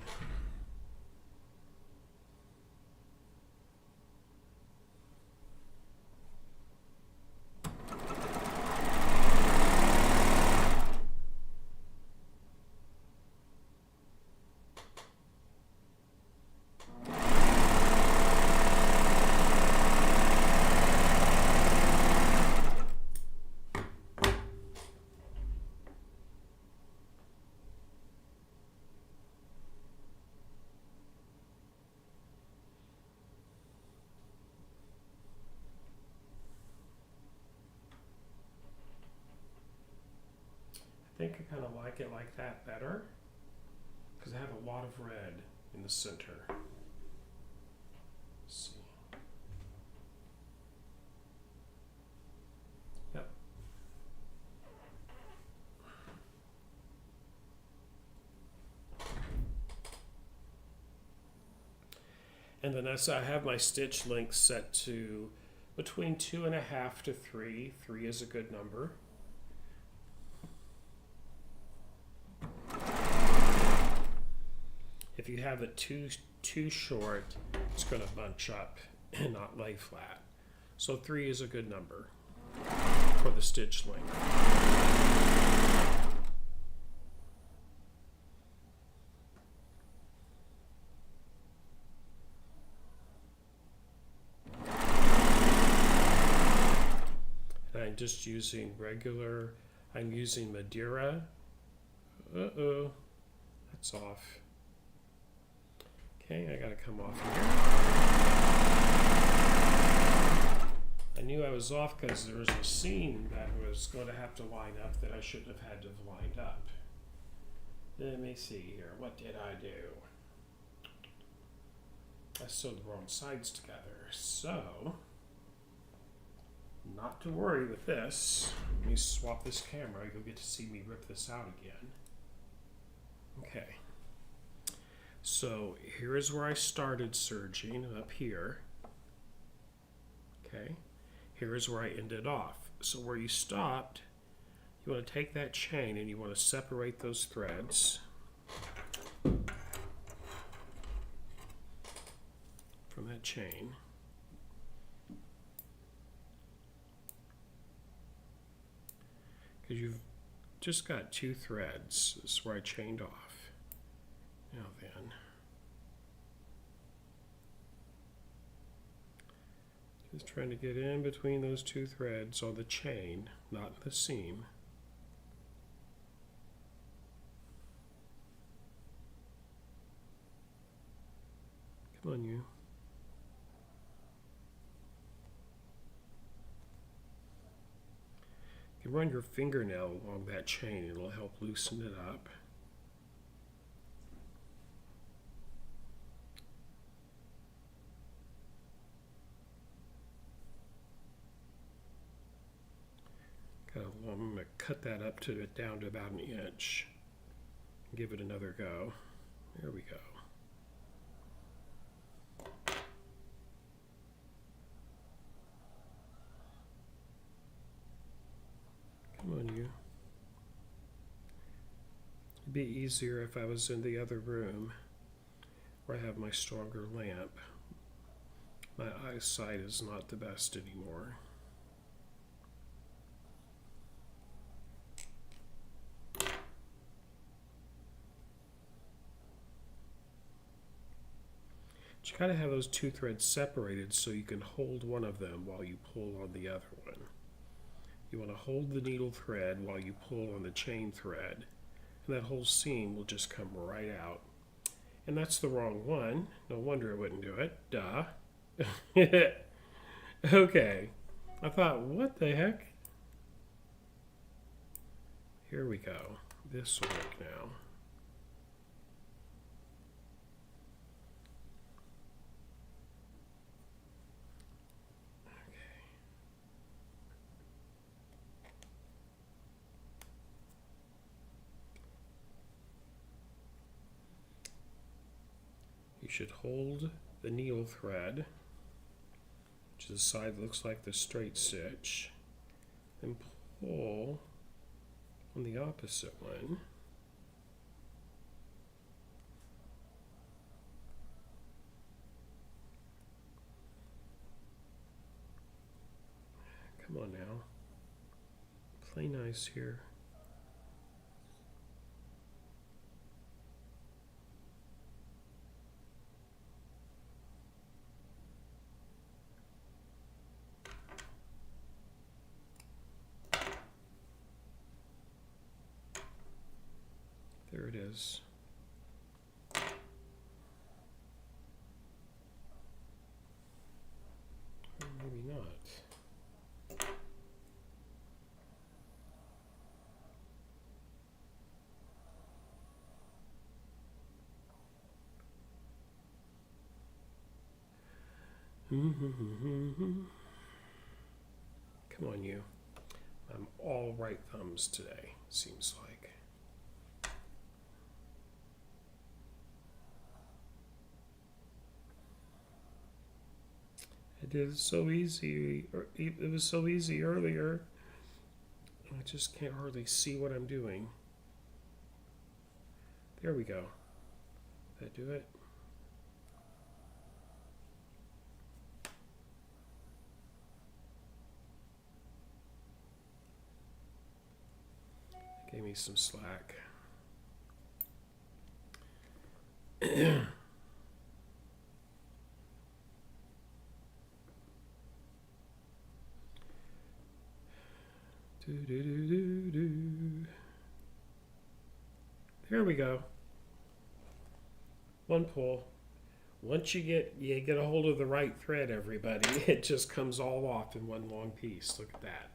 think I kind of like it like that better because I have a lot of red in the center. Let's see. Yep. And then as I have my stitch length set to between 2.5 to 3. 3 is a good number. If you have it too short, it's going to bunch up and not lay flat. So 3 is a good number for the stitch length. And I'm just using regular, I'm using Madeira. Uh-oh, that's off. Okay, I gotta come off here. I knew I was off because there was a seam that was going to have to line up that I shouldn't have had to have lined up. Let me see here. What did I do? I sewed the wrong sides together. So, not to worry with this. Let me swap this camera. You'll get to see me rip this out again. Okay. So here is where I started serging, up here. Okay, here is where I ended off. So where you stopped, you want to take that chain and you want to separate those threads from that chain. Because you've just got 2 threads. This is where I chained off. Now then, just trying to get in between those 2 threads on the chain, not the seam. Come on, you. You can run your fingernail along that chain, it'll help loosen it up. I'm going to cut that up to it down to about 1 inch. Give it another go. There we go. Come on, you. It'd be easier if I was in the other room where I have my stronger lamp. My eyesight is not the best anymore. You gotta have those 2 threads separated so you can hold one of them while you pull on the other one. You want to hold the needle thread while you pull on the chain thread, and that whole seam will just come right out. And that's the wrong one. No wonder it wouldn't do it. Duh. Okay. I thought, what the heck? Here we go. This will work now. You should hold the needle thread, which is the side that looks like the straight stitch, and pull on the opposite one. Come on now. Play nice here. There it is. Or maybe not. Come on, you. I'm all right thumbs today, seems like. It is so easy. It was so easy earlier. I just can't hardly see what I'm doing. There we go. Did I do it? Gave me some slack. There we go. One pull. Once you get a hold of the right thread, everybody, it just comes all off in one long piece. Look at that.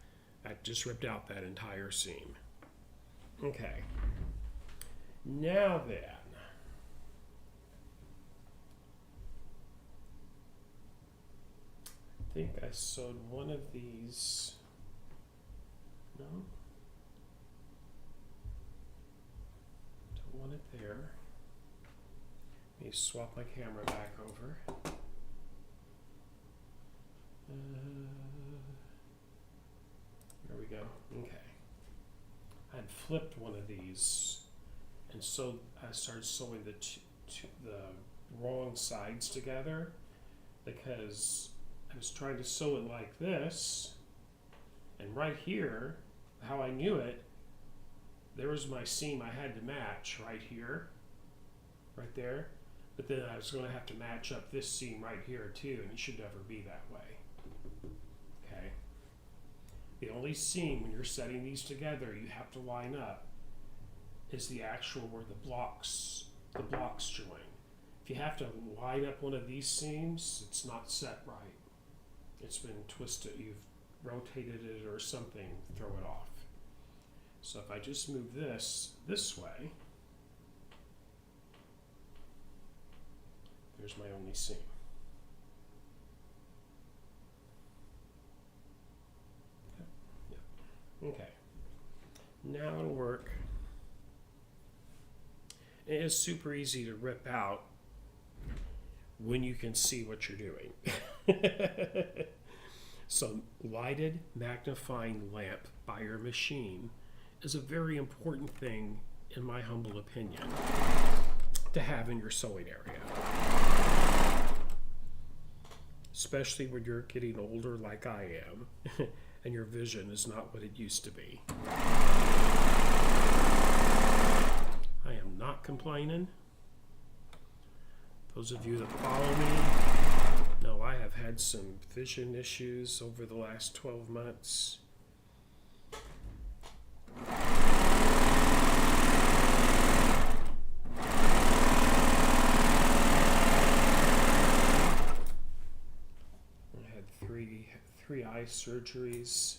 That just ripped out that entire seam. Okay. Now then. I think I sewed one of these. No. Don't want it there. Let me swap my camera back over. There we go. Okay. I'd flipped one of these, and so I started sewing the wrong sides together because I was trying to sew it like this, and right here, how I knew it, there was my seam I had to match right here, right there, but then I was going to have to match up this seam right here too, and it should never be that way. Okay. The only seam when you're setting these together you have to line up is the actual where the blocks join. If you have to line up one of these seams, it's not set right. It's been twisted, you've rotated it or something, throw it off. So if I just move this way, there's my only seam. Okay, now it'll work. It is super easy to rip out when you can see what you're doing. So lighted magnifying lamp by your machine is a very important thing, in my humble opinion, to have in your sewing area. Especially when you're getting older like I am. And your vision is not what it used to be. I am not complaining. Those of you that follow me know I have had some vision issues over the last 12 months. I had three eye surgeries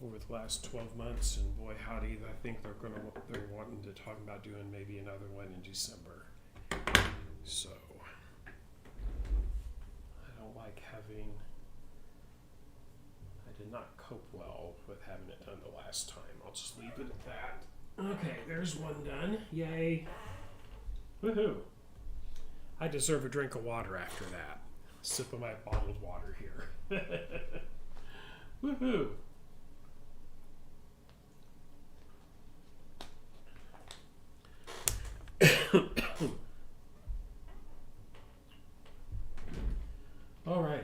over the last 12 months, and boy howdy, I think they're wanting to talk about doing maybe another one in December. So I don't like I did not cope well with having it done the last time. I'll just leave it at that. Okay, there's one done. Yay. Woohoo. I deserve a drink of water after that. Sip of my bottled water here. Woohoo! Alrighty.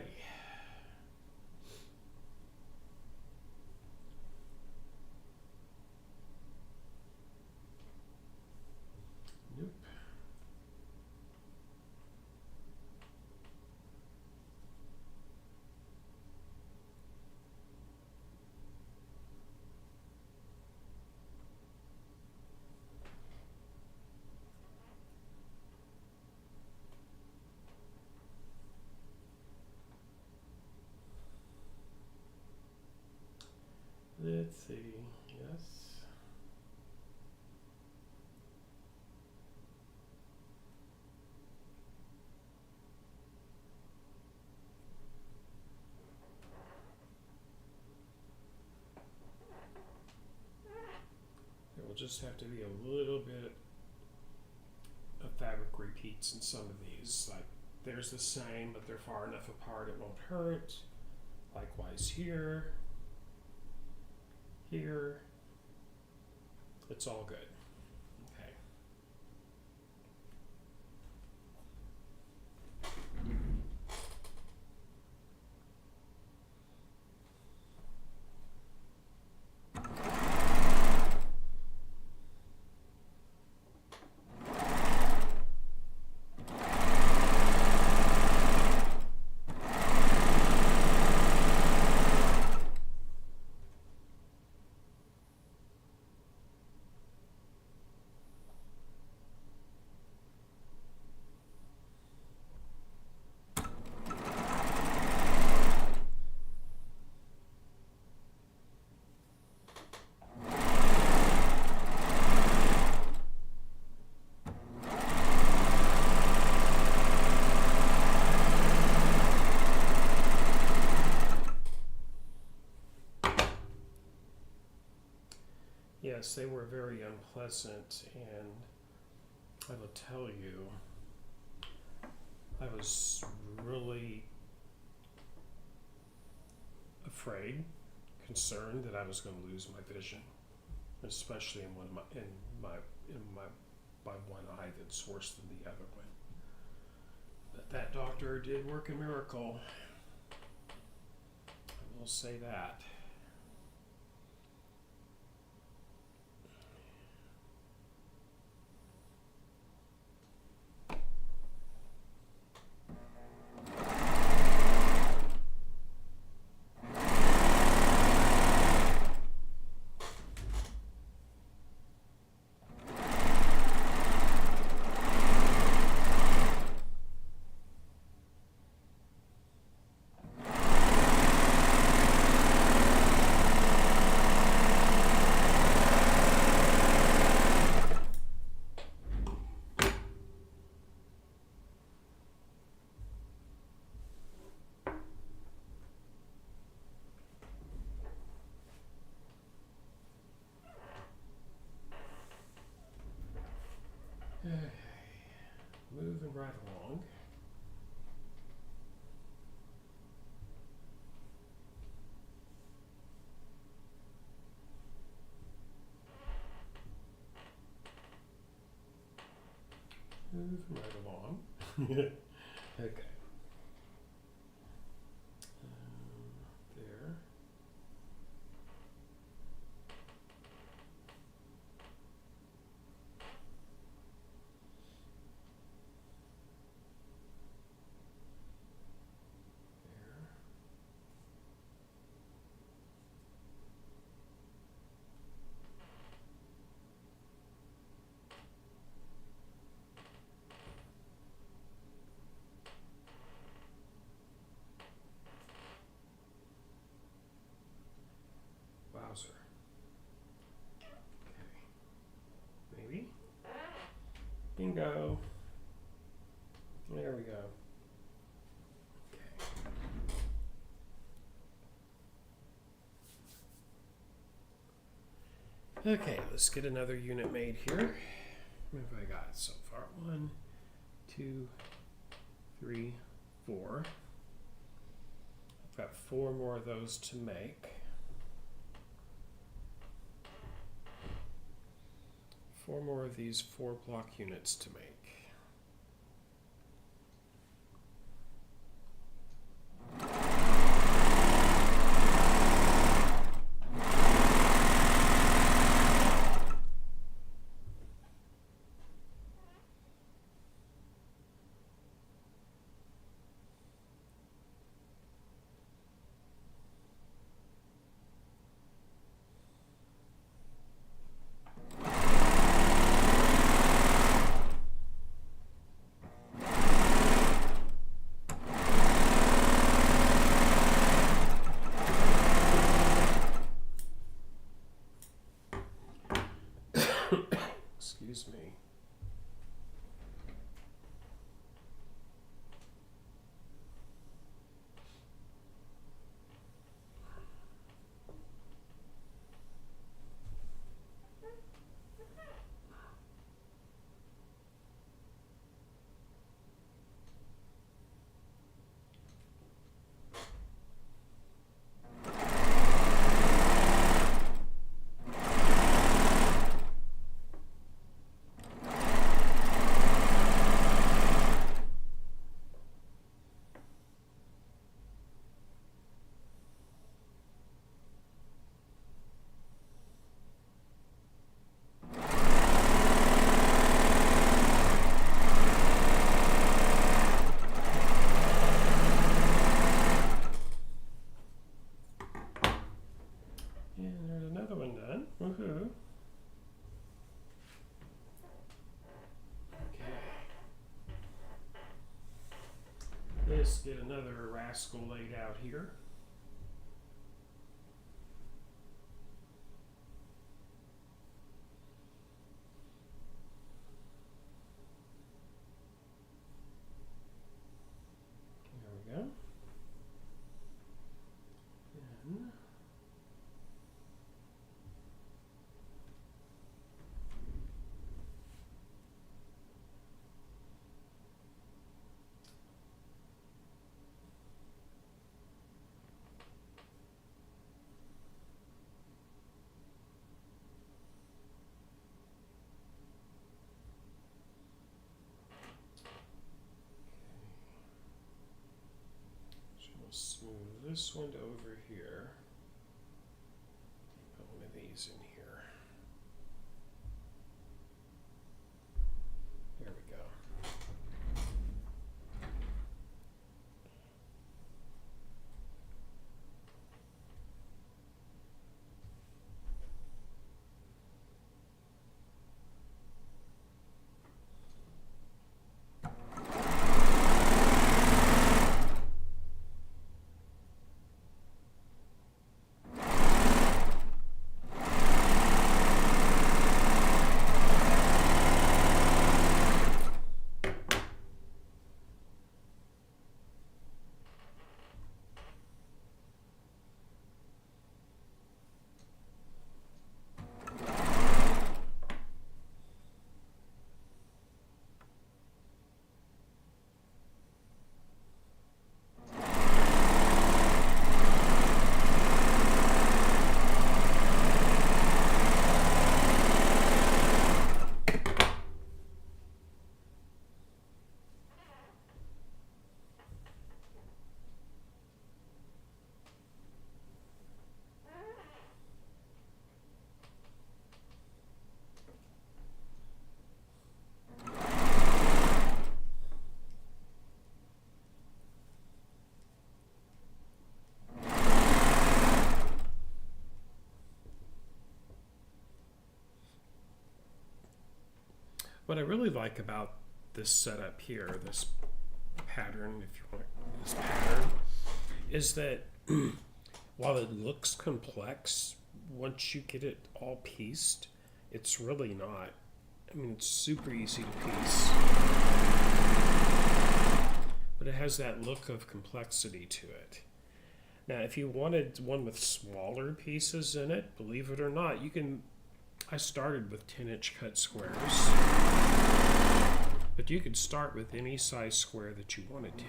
Nope. Let's see. Yes. just have to be a little bit of fabric repeats in some of these. Like there's the same, but they're far enough apart it won't hurt. Likewise here, here. It's all good. Okay. Yes, they were very unpleasant, and I will tell you, I was really afraid, concerned that I was going to lose my vision, especially in my one eye that's worse than the other one. But that doctor did work a miracle. I will say that. Moving right along. Moving right along. Okay. There. Wowzer. Okay. Maybe. Bingo. There we go. Okay. Okay, let's get another unit made here. What have I got so far? 1, 2, 3, 4. I've got 4 more of those to make. 4 more of these 4-block units to make. Haskell laid out here. There we go. And smooth this one over here. Put one of these in here. There we go. What I really like about this setup here, this pattern, if you want this pattern, is that while it looks complex, once you get it all pieced, it's really not. I mean, it's super easy to piece, but it has that look of complexity to it. Now, if you wanted one with smaller pieces in it, believe it or not, you can. I started with 10-inch cut squares, but you could start with any size square that you wanted to.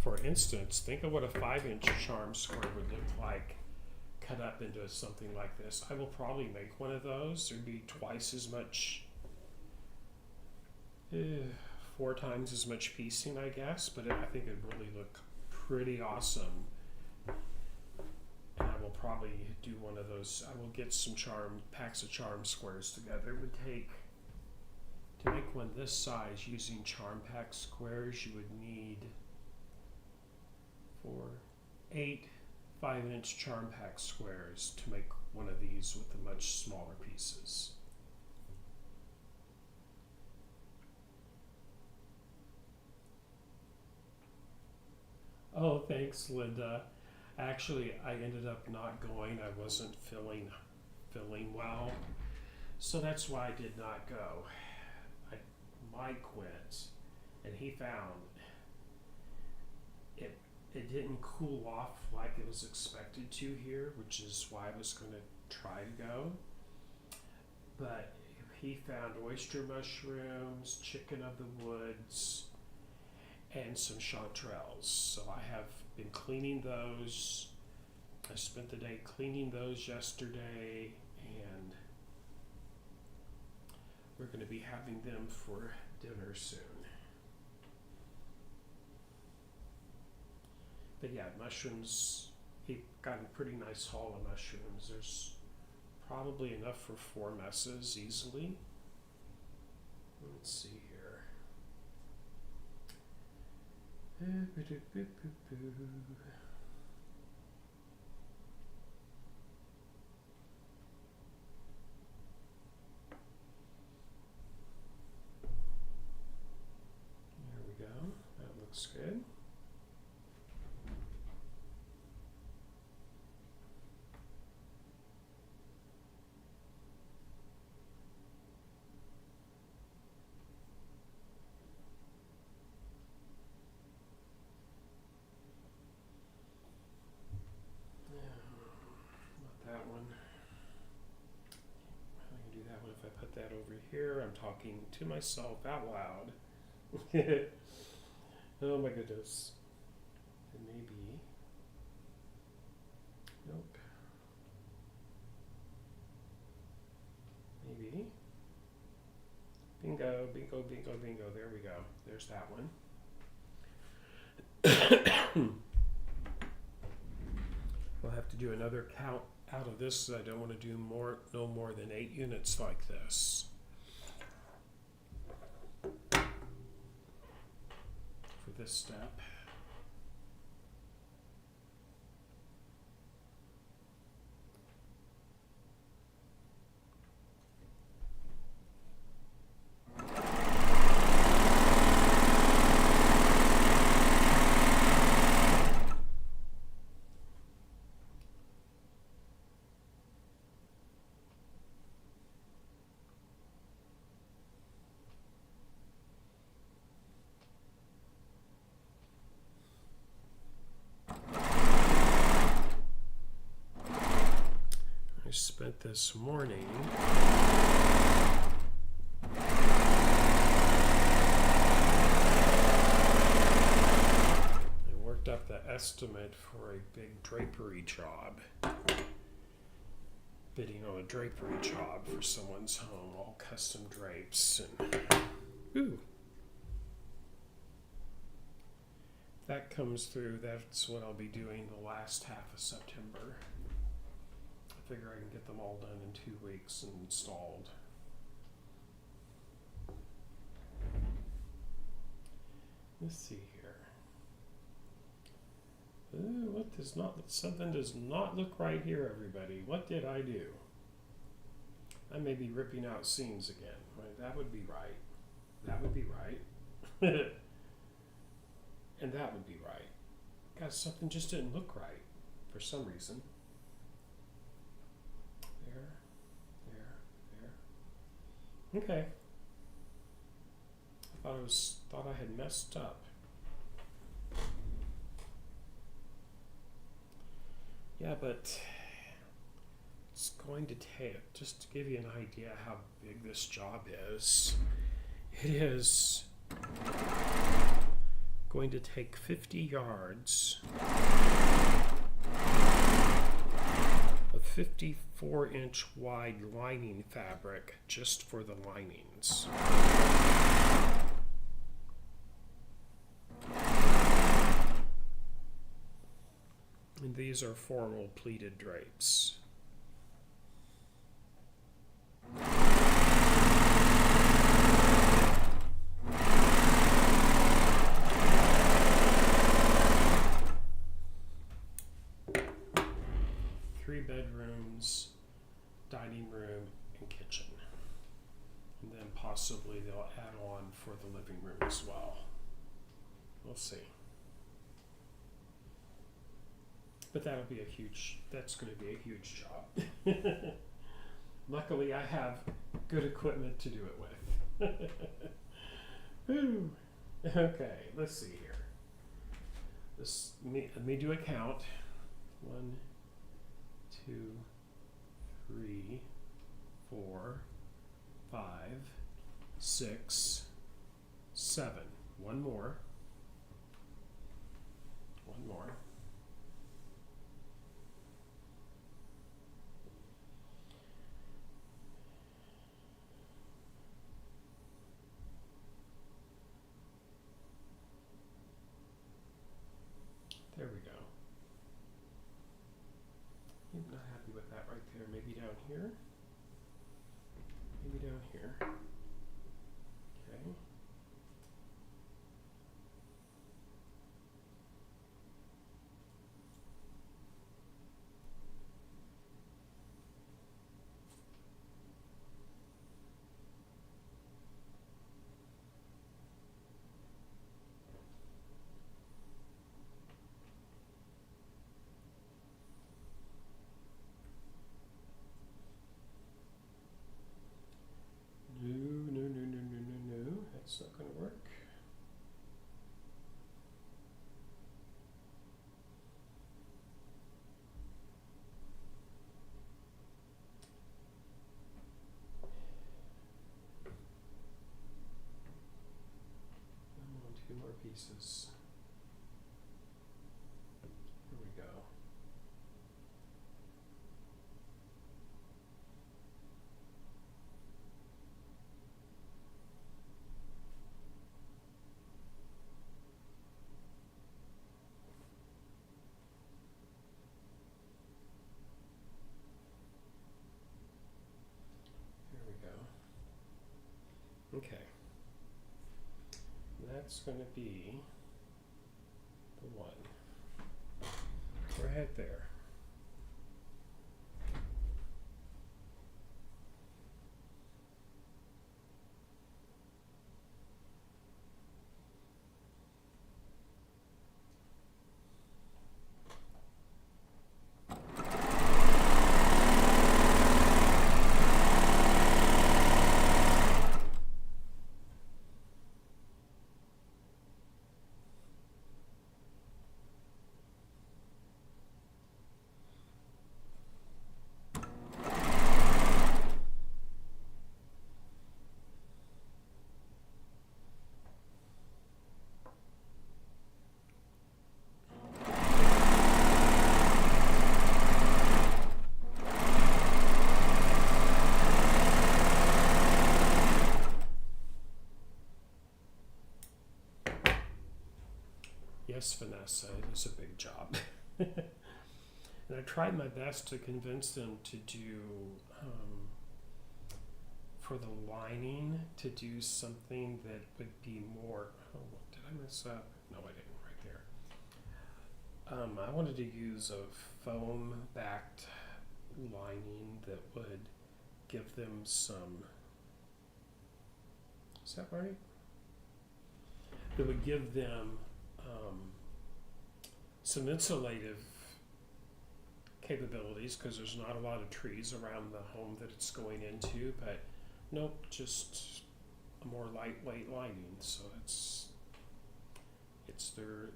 For instance, think of what a 5-inch charm square would look like cut up into something like this. I will probably make one of those. There'd be twice as much, 4 times as much piecing, I guess, but I think it'd really look pretty awesome. And I will probably do one of those. I will get some packs of charm squares together. It would take, to make one this size using charm pack squares, you would need 8 5-inch charm pack squares to make one of these with the much smaller pieces. Oh, thanks, Linda. Actually, I ended up not going. I wasn't feeling well, so that's why I did not go. Mike went, and he found it didn't cool off like it was expected to here, which is why I was going to try to go. But he found oyster mushrooms, chicken of the woods, and some chanterelles. So I have been cleaning those. I spent the day cleaning those yesterday, and we're going to be having them for dinner soon. But yeah, mushrooms, he got a pretty nice haul of mushrooms. There's probably enough for 4 messes easily. Let's see here. Looks good. Not that one. How do you do that one if I put that over here? I'm talking to myself out loud. Oh my goodness. It may be. Nope. Maybe. Bingo, bingo, bingo, bingo. There we go. There's that one. We'll have to do another count out of this. I don't want to do no more than 8 units like this. For this step. Spent this morning I worked up the estimate for a big drapery job, bidding on a drapery job for someone's home, all custom drapes, and ooh, that comes through. That's what I'll be doing the last half of September. I figure I can get them all done in 2 weeks and installed. Let's see here. Ooh, something does not look right here, everybody. What did I do? I may be ripping out seams again. Right, that would be right. That would be right. And that would be right. God, something just didn't look right for some reason. Okay. I thought I had messed up. Yeah, but it's going to take, just to give you an idea how big this job is, it is going to take 50 yards of 54-inch wide lining fabric just for the linings. And these are formal pleated drapes. Bedrooms, dining room, and kitchen. And then possibly they'll add on for the living room as well. We'll see. But that's going to be a huge job. Luckily, I have good equipment to do it with. Whew. Okay, let's see here. Let me do a count. 1, 2, 3, 4, 5, 6, 7. One more. One more. There we go. I'm not happy with that right there. Maybe down here. Maybe down here. Okay. pieces. Here we go. Okay, that's going to be the one. Go ahead there. Yes, Vanessa, it is a big job. And I tried my best to convince them to do, for the lining, to do something that would be more, oh, did I mess up? No, I didn't, right there. I wanted to use a foam-backed lining that would give them some, is that right? That would give them some insulative capabilities, because there's not a lot of trees around the home that it's going into, but nope, just a more lightweight lining. So it's their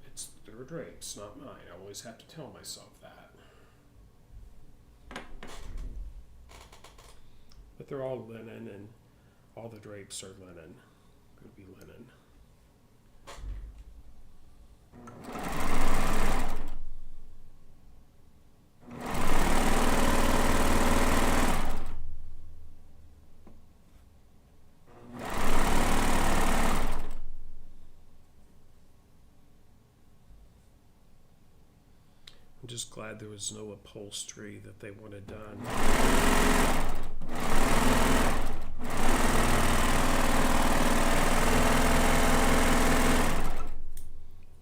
drapes, not mine. I always have to tell myself that. But they're all linen, and all the drapes are linen. Could be linen. I'm just glad there was no upholstery that they wanted done.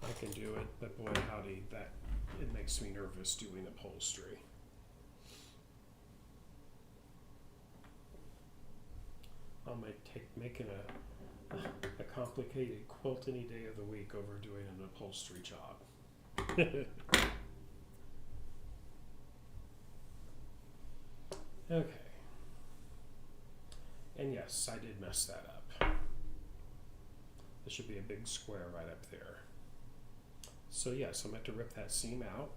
I can do it, but boy howdy, it makes me nervous doing upholstery. I'll making a complicated quilt any day of the week over doing an upholstery job. Okay. And yes, I did mess that up. There should be a big square right up there. So yes, I'm going to rip that seam out.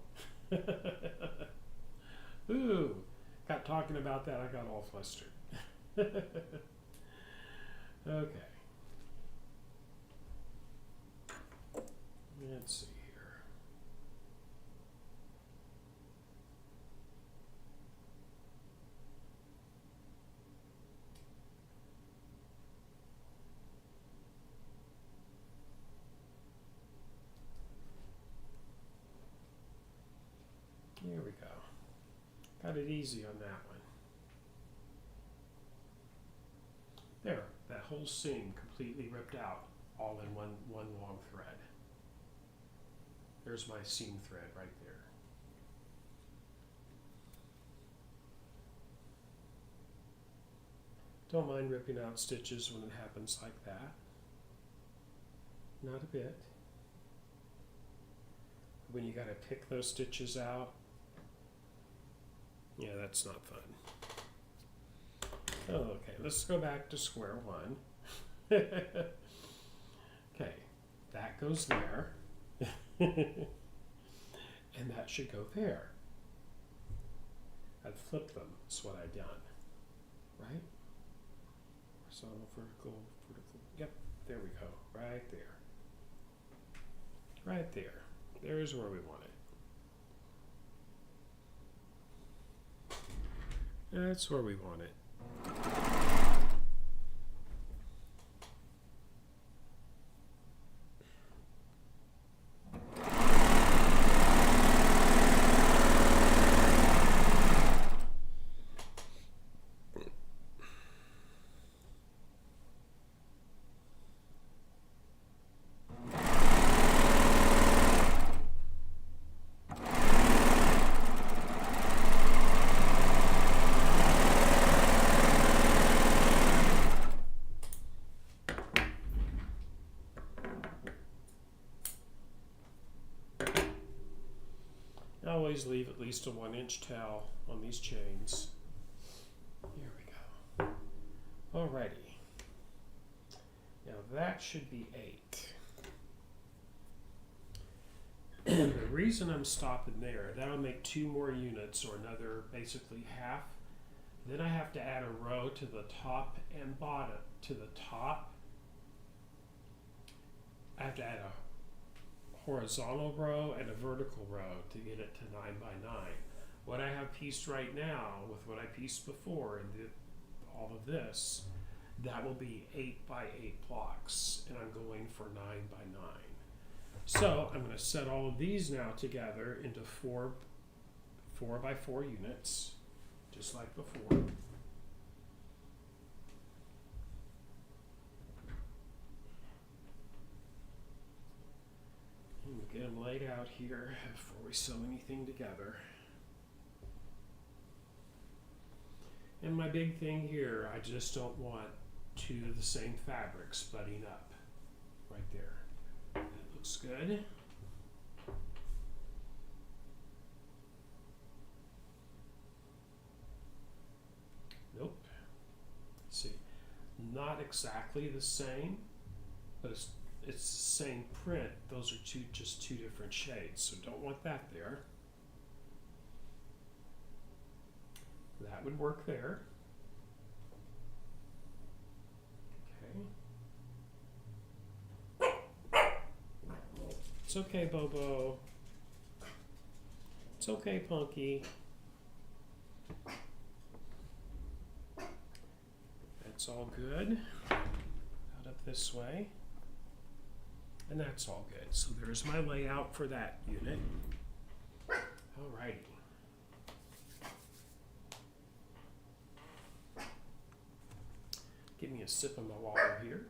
Ooh, got talking about that, I got all flustered. Okay. Let's see here. There we go. Got it easy on that one. There, that whole seam completely ripped out, all in one long thread. There's my seam thread right there. Don't mind ripping out stitches when it happens like that. Not a bit. When you gotta pick those stitches out, yeah, that's not fun. Oh, okay, let's go back to square one. Okay, that goes there. And that should go there. I'd flip them, that's what I've done. Right? So vertical, yep, there we go, right there. Right there. There's where we want it. That's where we want it. I always leave at least a 1-inch tail on these chains. Here we go. Alrighty. Now that should be 8. And the reason I'm stopping there, that'll make 2 more units, or another basically half. Then I have to add a row to the top and bottom. To the top, I have to add a horizontal row and a vertical row to get it to 9 by 9. What I have pieced right now with what I pieced before and all of this, that will be 8 by 8 blocks, and I'm going for 9 by 9. So I'm going to set all of these now together into 4 by 4 units, just like before. We'll get them laid out here before we sew anything together. And my big thing here, I just don't want 2 of the same fabrics butting up right there. That looks good. Nope. Let's see, not exactly the same, but it's the same print. Those are just two different shades, so don't want that there. That would work there. Okay. It's okay, Bobo. It's okay, Punky. That's all good. Out up this way. And that's all good. So there's my layout for that unit. Alrighty. Give me a sip of my water here.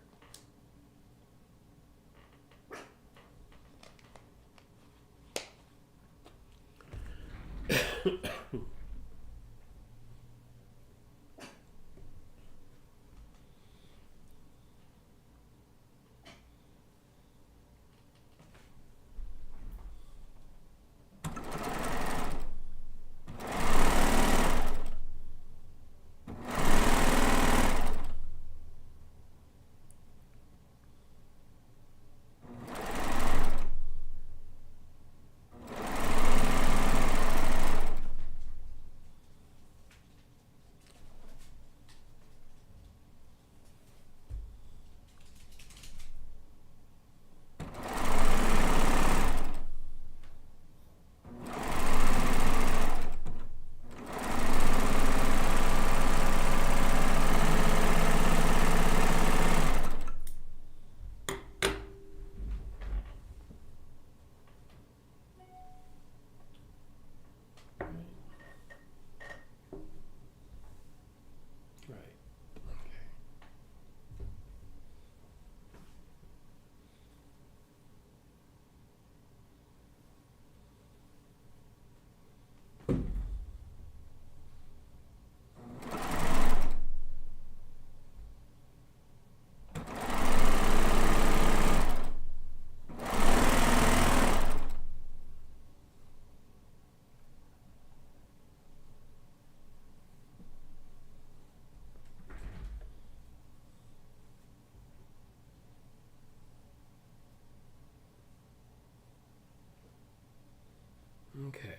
Okay.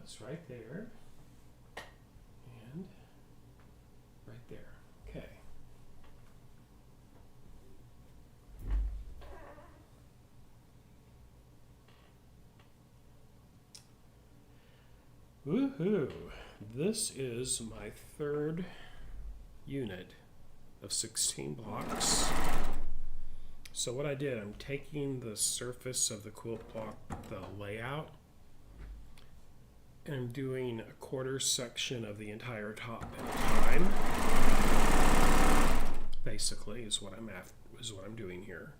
It's right there and right there. Okay. Woohoo! This is my third unit of 16 blocks. So what I did, I'm taking the surface of the quilt block, the layout, and I'm doing a quarter section of the entire top at a time. Basically, is what I'm doing here.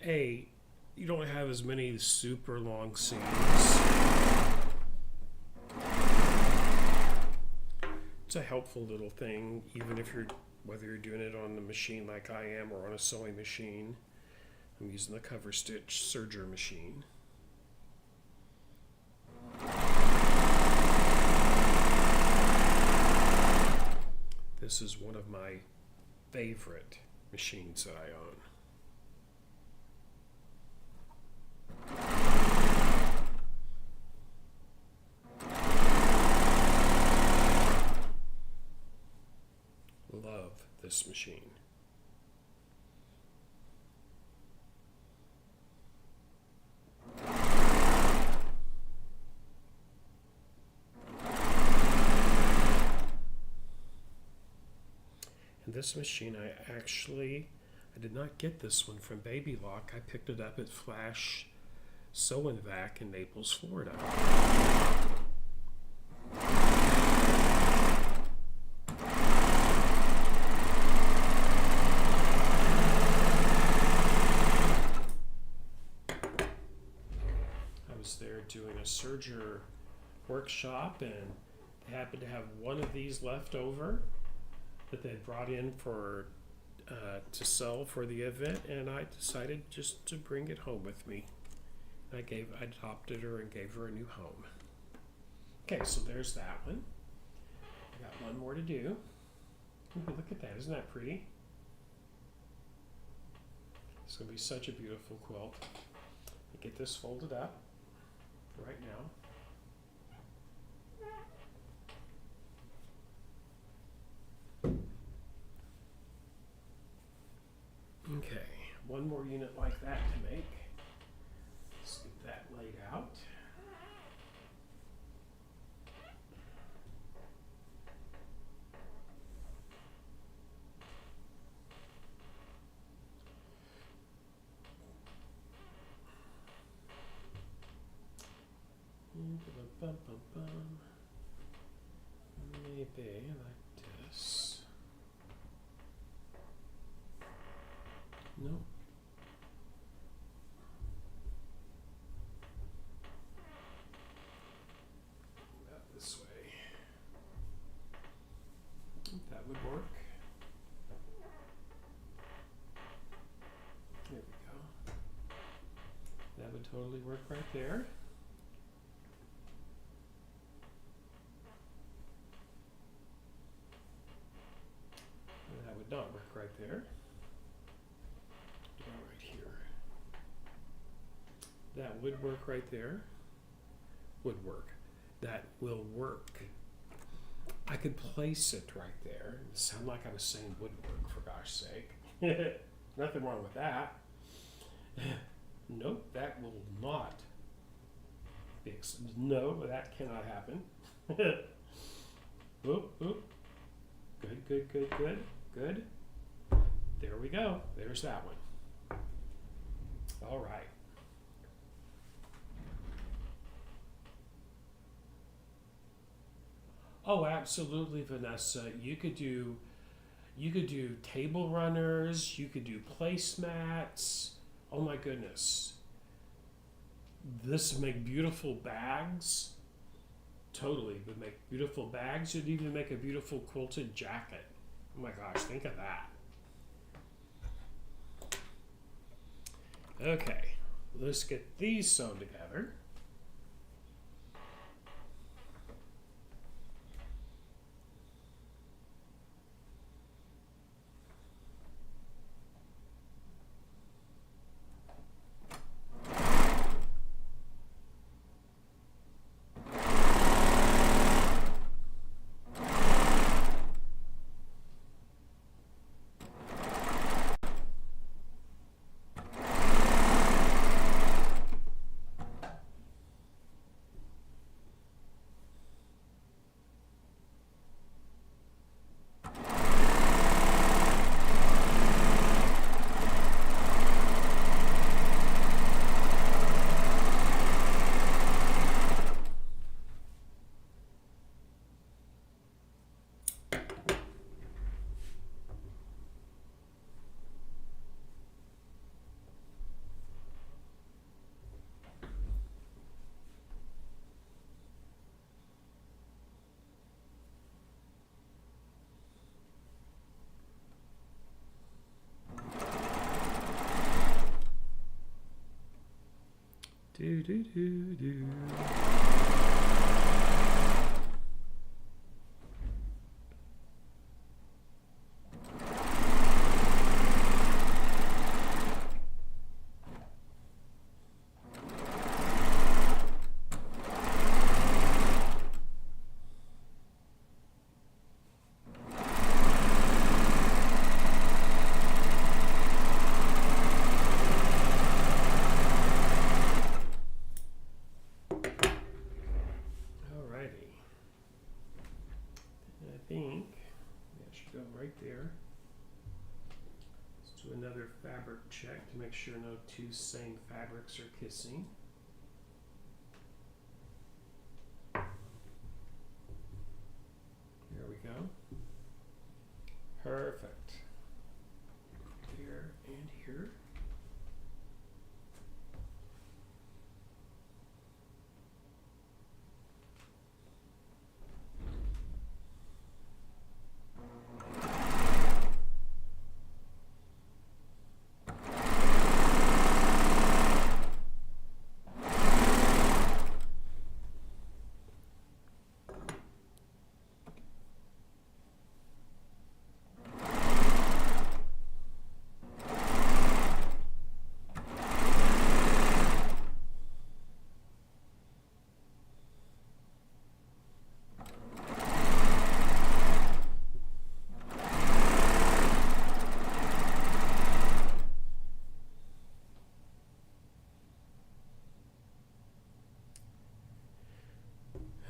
You don't have as many super long seams. It's a helpful little thing, even if whether you're doing it on the machine like I am or on a sewing machine. I'm using the cover stitch serger machine. This is one of my favorite machines that I own. Love this machine. And this machine, I did not get this one from Baby Lock. I picked it up at Flash Sew and Vac in Naples, Florida. There doing a serger workshop, and they happened to have one of these left over that they brought in for to sell for the event, and I decided just to bring it home with me. I adopted her and gave her a new home. Okay, so there's that one. I got one more to do. Ooh, look at that, isn't that pretty? It's gonna be such a beautiful quilt. I get this folded up right now. Okay, one more unit like that to make. Let's get that laid out. Maybe like this. No. About this way. That would work. There we go. That would totally work right there. Not work right there. Right here. That would work right there. Would work. That will work. I could place it right there. It sound like I was saying would work, for gosh sake. Nothing wrong with that. Nope, that will not be. No, that cannot happen. Oop, oop. Good, good, good, good. Good. There we go. There's that one. All right. Oh, absolutely, Vanessa. You could do table runners. You could do placemats. Oh my goodness. This would make beautiful bags. Totally would make beautiful bags. You'd even make a beautiful quilted jacket. Oh my gosh, think of that. Okay, let's get these sewn together. do do do do. Another fabric check to make sure no two same fabrics are kissing. There we go. Perfect. Here and here.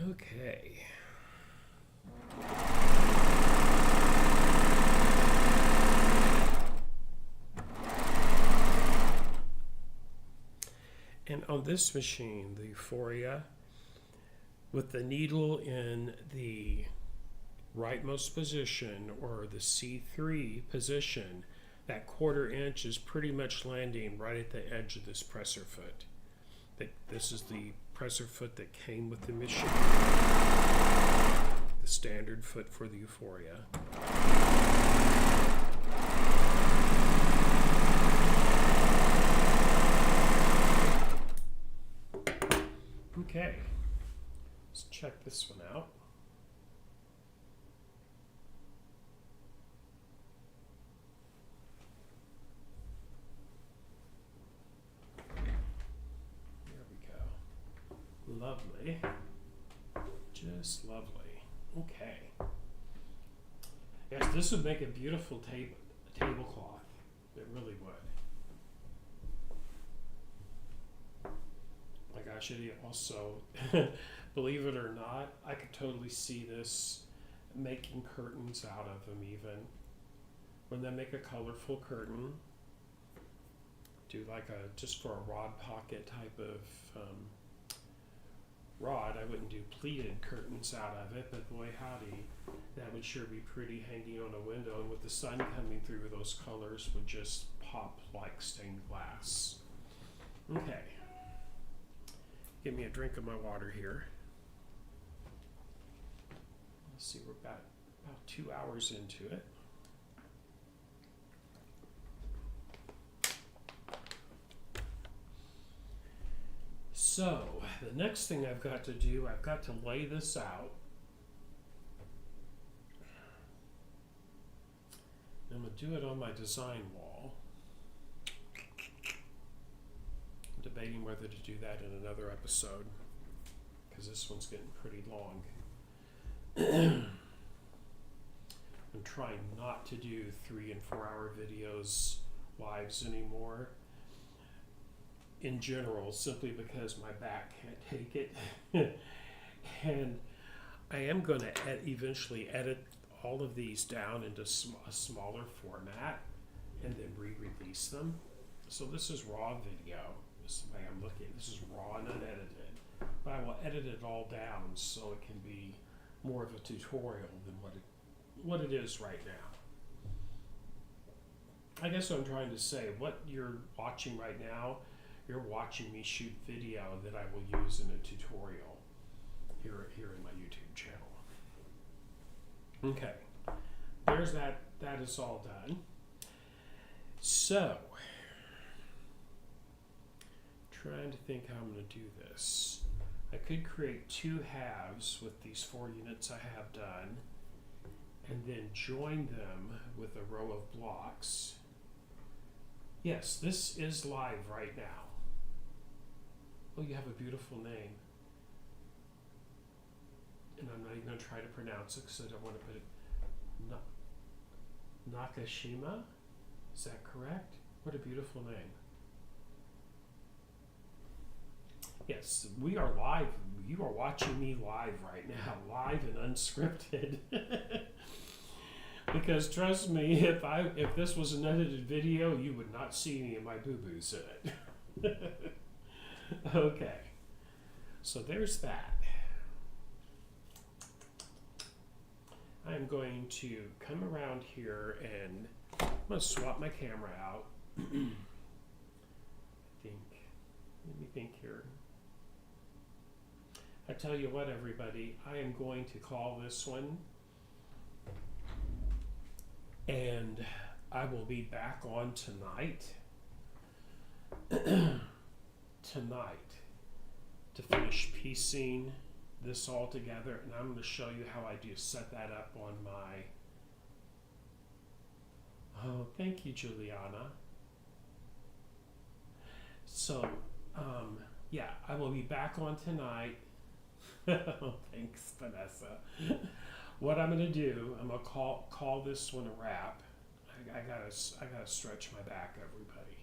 Okay. And on this machine, the Euphoria, with the needle in the rightmost position or the C3 position, that 1/4 inch is pretty much landing right at the edge of this presser foot. This is the presser foot that came with the machine, the standard foot for the Euphoria. Okay, let's check this one out. Lovely. Just lovely. Okay. Yes, this would make a beautiful tablecloth. It really would. My gosh, it also, believe it or not, I could totally see this making curtains out of them even. When they make a colorful curtain, do like just for a rod pocket type of rod. I wouldn't do pleated curtains out of it, but boy howdy, that would sure be pretty hanging on a window, and with the sun coming through, those colors would just pop like stained glass. Okay, give me a drink of my water here. Let's see, we're about 2 hours into it. So, the next thing I've got to do, I've got to lay this out. I'm going to do it on my design wall. I'm debating whether to do that in another episode, because this one's getting pretty long. I'm trying not to do 3 and 4 hour videos lives anymore. In general, simply because my back can't take it. And I am going to eventually edit all of these down into a smaller format and then re-release them. So this is raw video. This is the way I'm looking. This is raw and unedited. But I will edit it all down so it can be more of a tutorial than what it is right now. I guess what I'm trying to say, what you're watching right now, you're watching me shoot video that I will use in a tutorial here in my YouTube channel. Okay, there's that. That is all done. So, trying to think how I'm going to do this. I could create two halves with these 4 units I have done, and then join them with a row of blocks. Yes, this is live right now. Oh, you have a beautiful name. And I'm not even going to try to pronounce it because I don't want to put it. Nakashima? Is that correct? What a beautiful name. Yes, we are live. You are watching me live right now, live and unscripted. Because trust me, if this was an edited video, you would not see any of my boo-boos in it. Okay, so there's that. I'm going to come around here and I'm going to swap my camera out. Let me think here. I tell you what, everybody, I am going to call this one, and I will be back on tonight. Tonight to finish piecing this all together, and I'm going to show you how I do set that up on my. Oh, thank you, Juliana. So, yeah, I will be back on tonight. Oh, thanks, Vanessa. What I'm going to do, I'm going to call this one a wrap. I gotta stretch my back, everybody.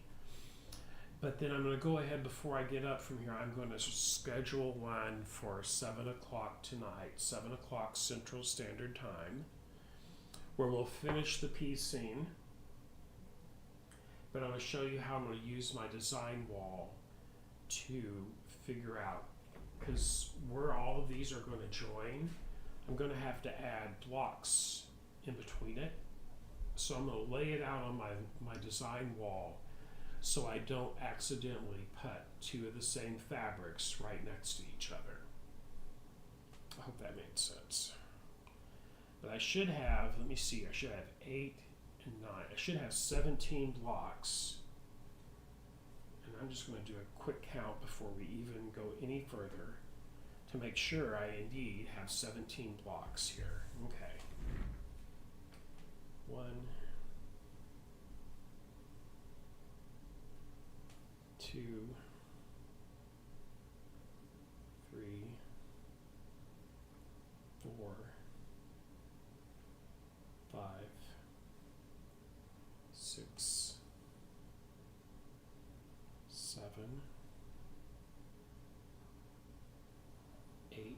But then I'm going to go ahead before I get up from here. I'm going to schedule one for 7 o'clock tonight, 7 o'clock Central Standard Time, where we'll finish the piecing. But I'm going to show you how I'm going to use my design wall to figure out, because where all of these are going to join, I'm going to have to add blocks in between it. So I'm going to lay it out on my design wall so I don't accidentally put 2 of the same fabrics right next to each other. I hope that made sense. But I should have, let me see, I should have 8 and 9. I should have 17 blocks. And I'm just going to do a quick count before we even go any further to make sure I indeed have 17 blocks here. Okay. 1, 2, 3, 4, 5, 6, 7, 8,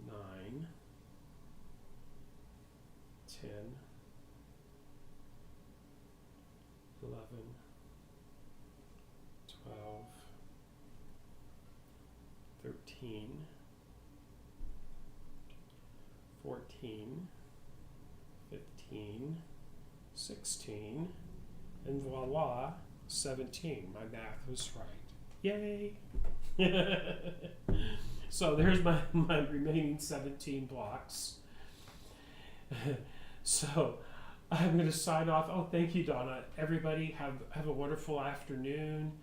9, 10, 11, 12, 13, 14, 15, 16, and voila, 17. My math was right. Yay! So there's my remaining 17 blocks. So I'm going to sign off. Oh, thank you, Donna. Everybody have a wonderful afternoon.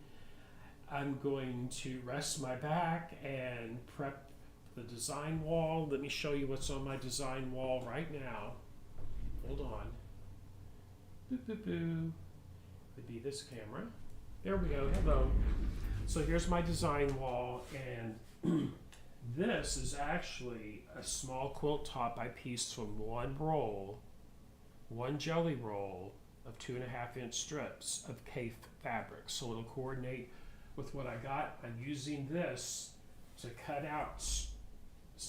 I'm going to rest my back and prep the design wall. Let me show you what's on my design wall right now. Hold on. Boop, boop, boop. Would be this camera. There we go. Hello. So here's my design wall, and this is actually a small quilt top I pieced from one jelly roll of 2.5-inch strips of Kaffe fabric. So it'll coordinate with what I got. I'm using this to cut out.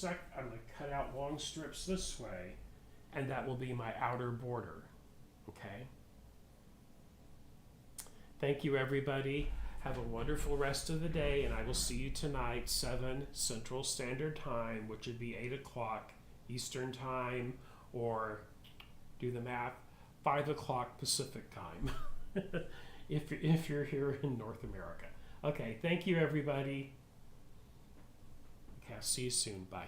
I'm going to cut out long strips this way, and that will be my outer border. Okay. Thank you, everybody. Have a wonderful rest of the day, and I will see you tonight, 7 Central Standard Time, which would be 8 o'clock Eastern Time, or do the math, 5 o'clock Pacific Time, if you're here in North America. Okay, thank you, everybody. Okay, I'll see you soon. Bye.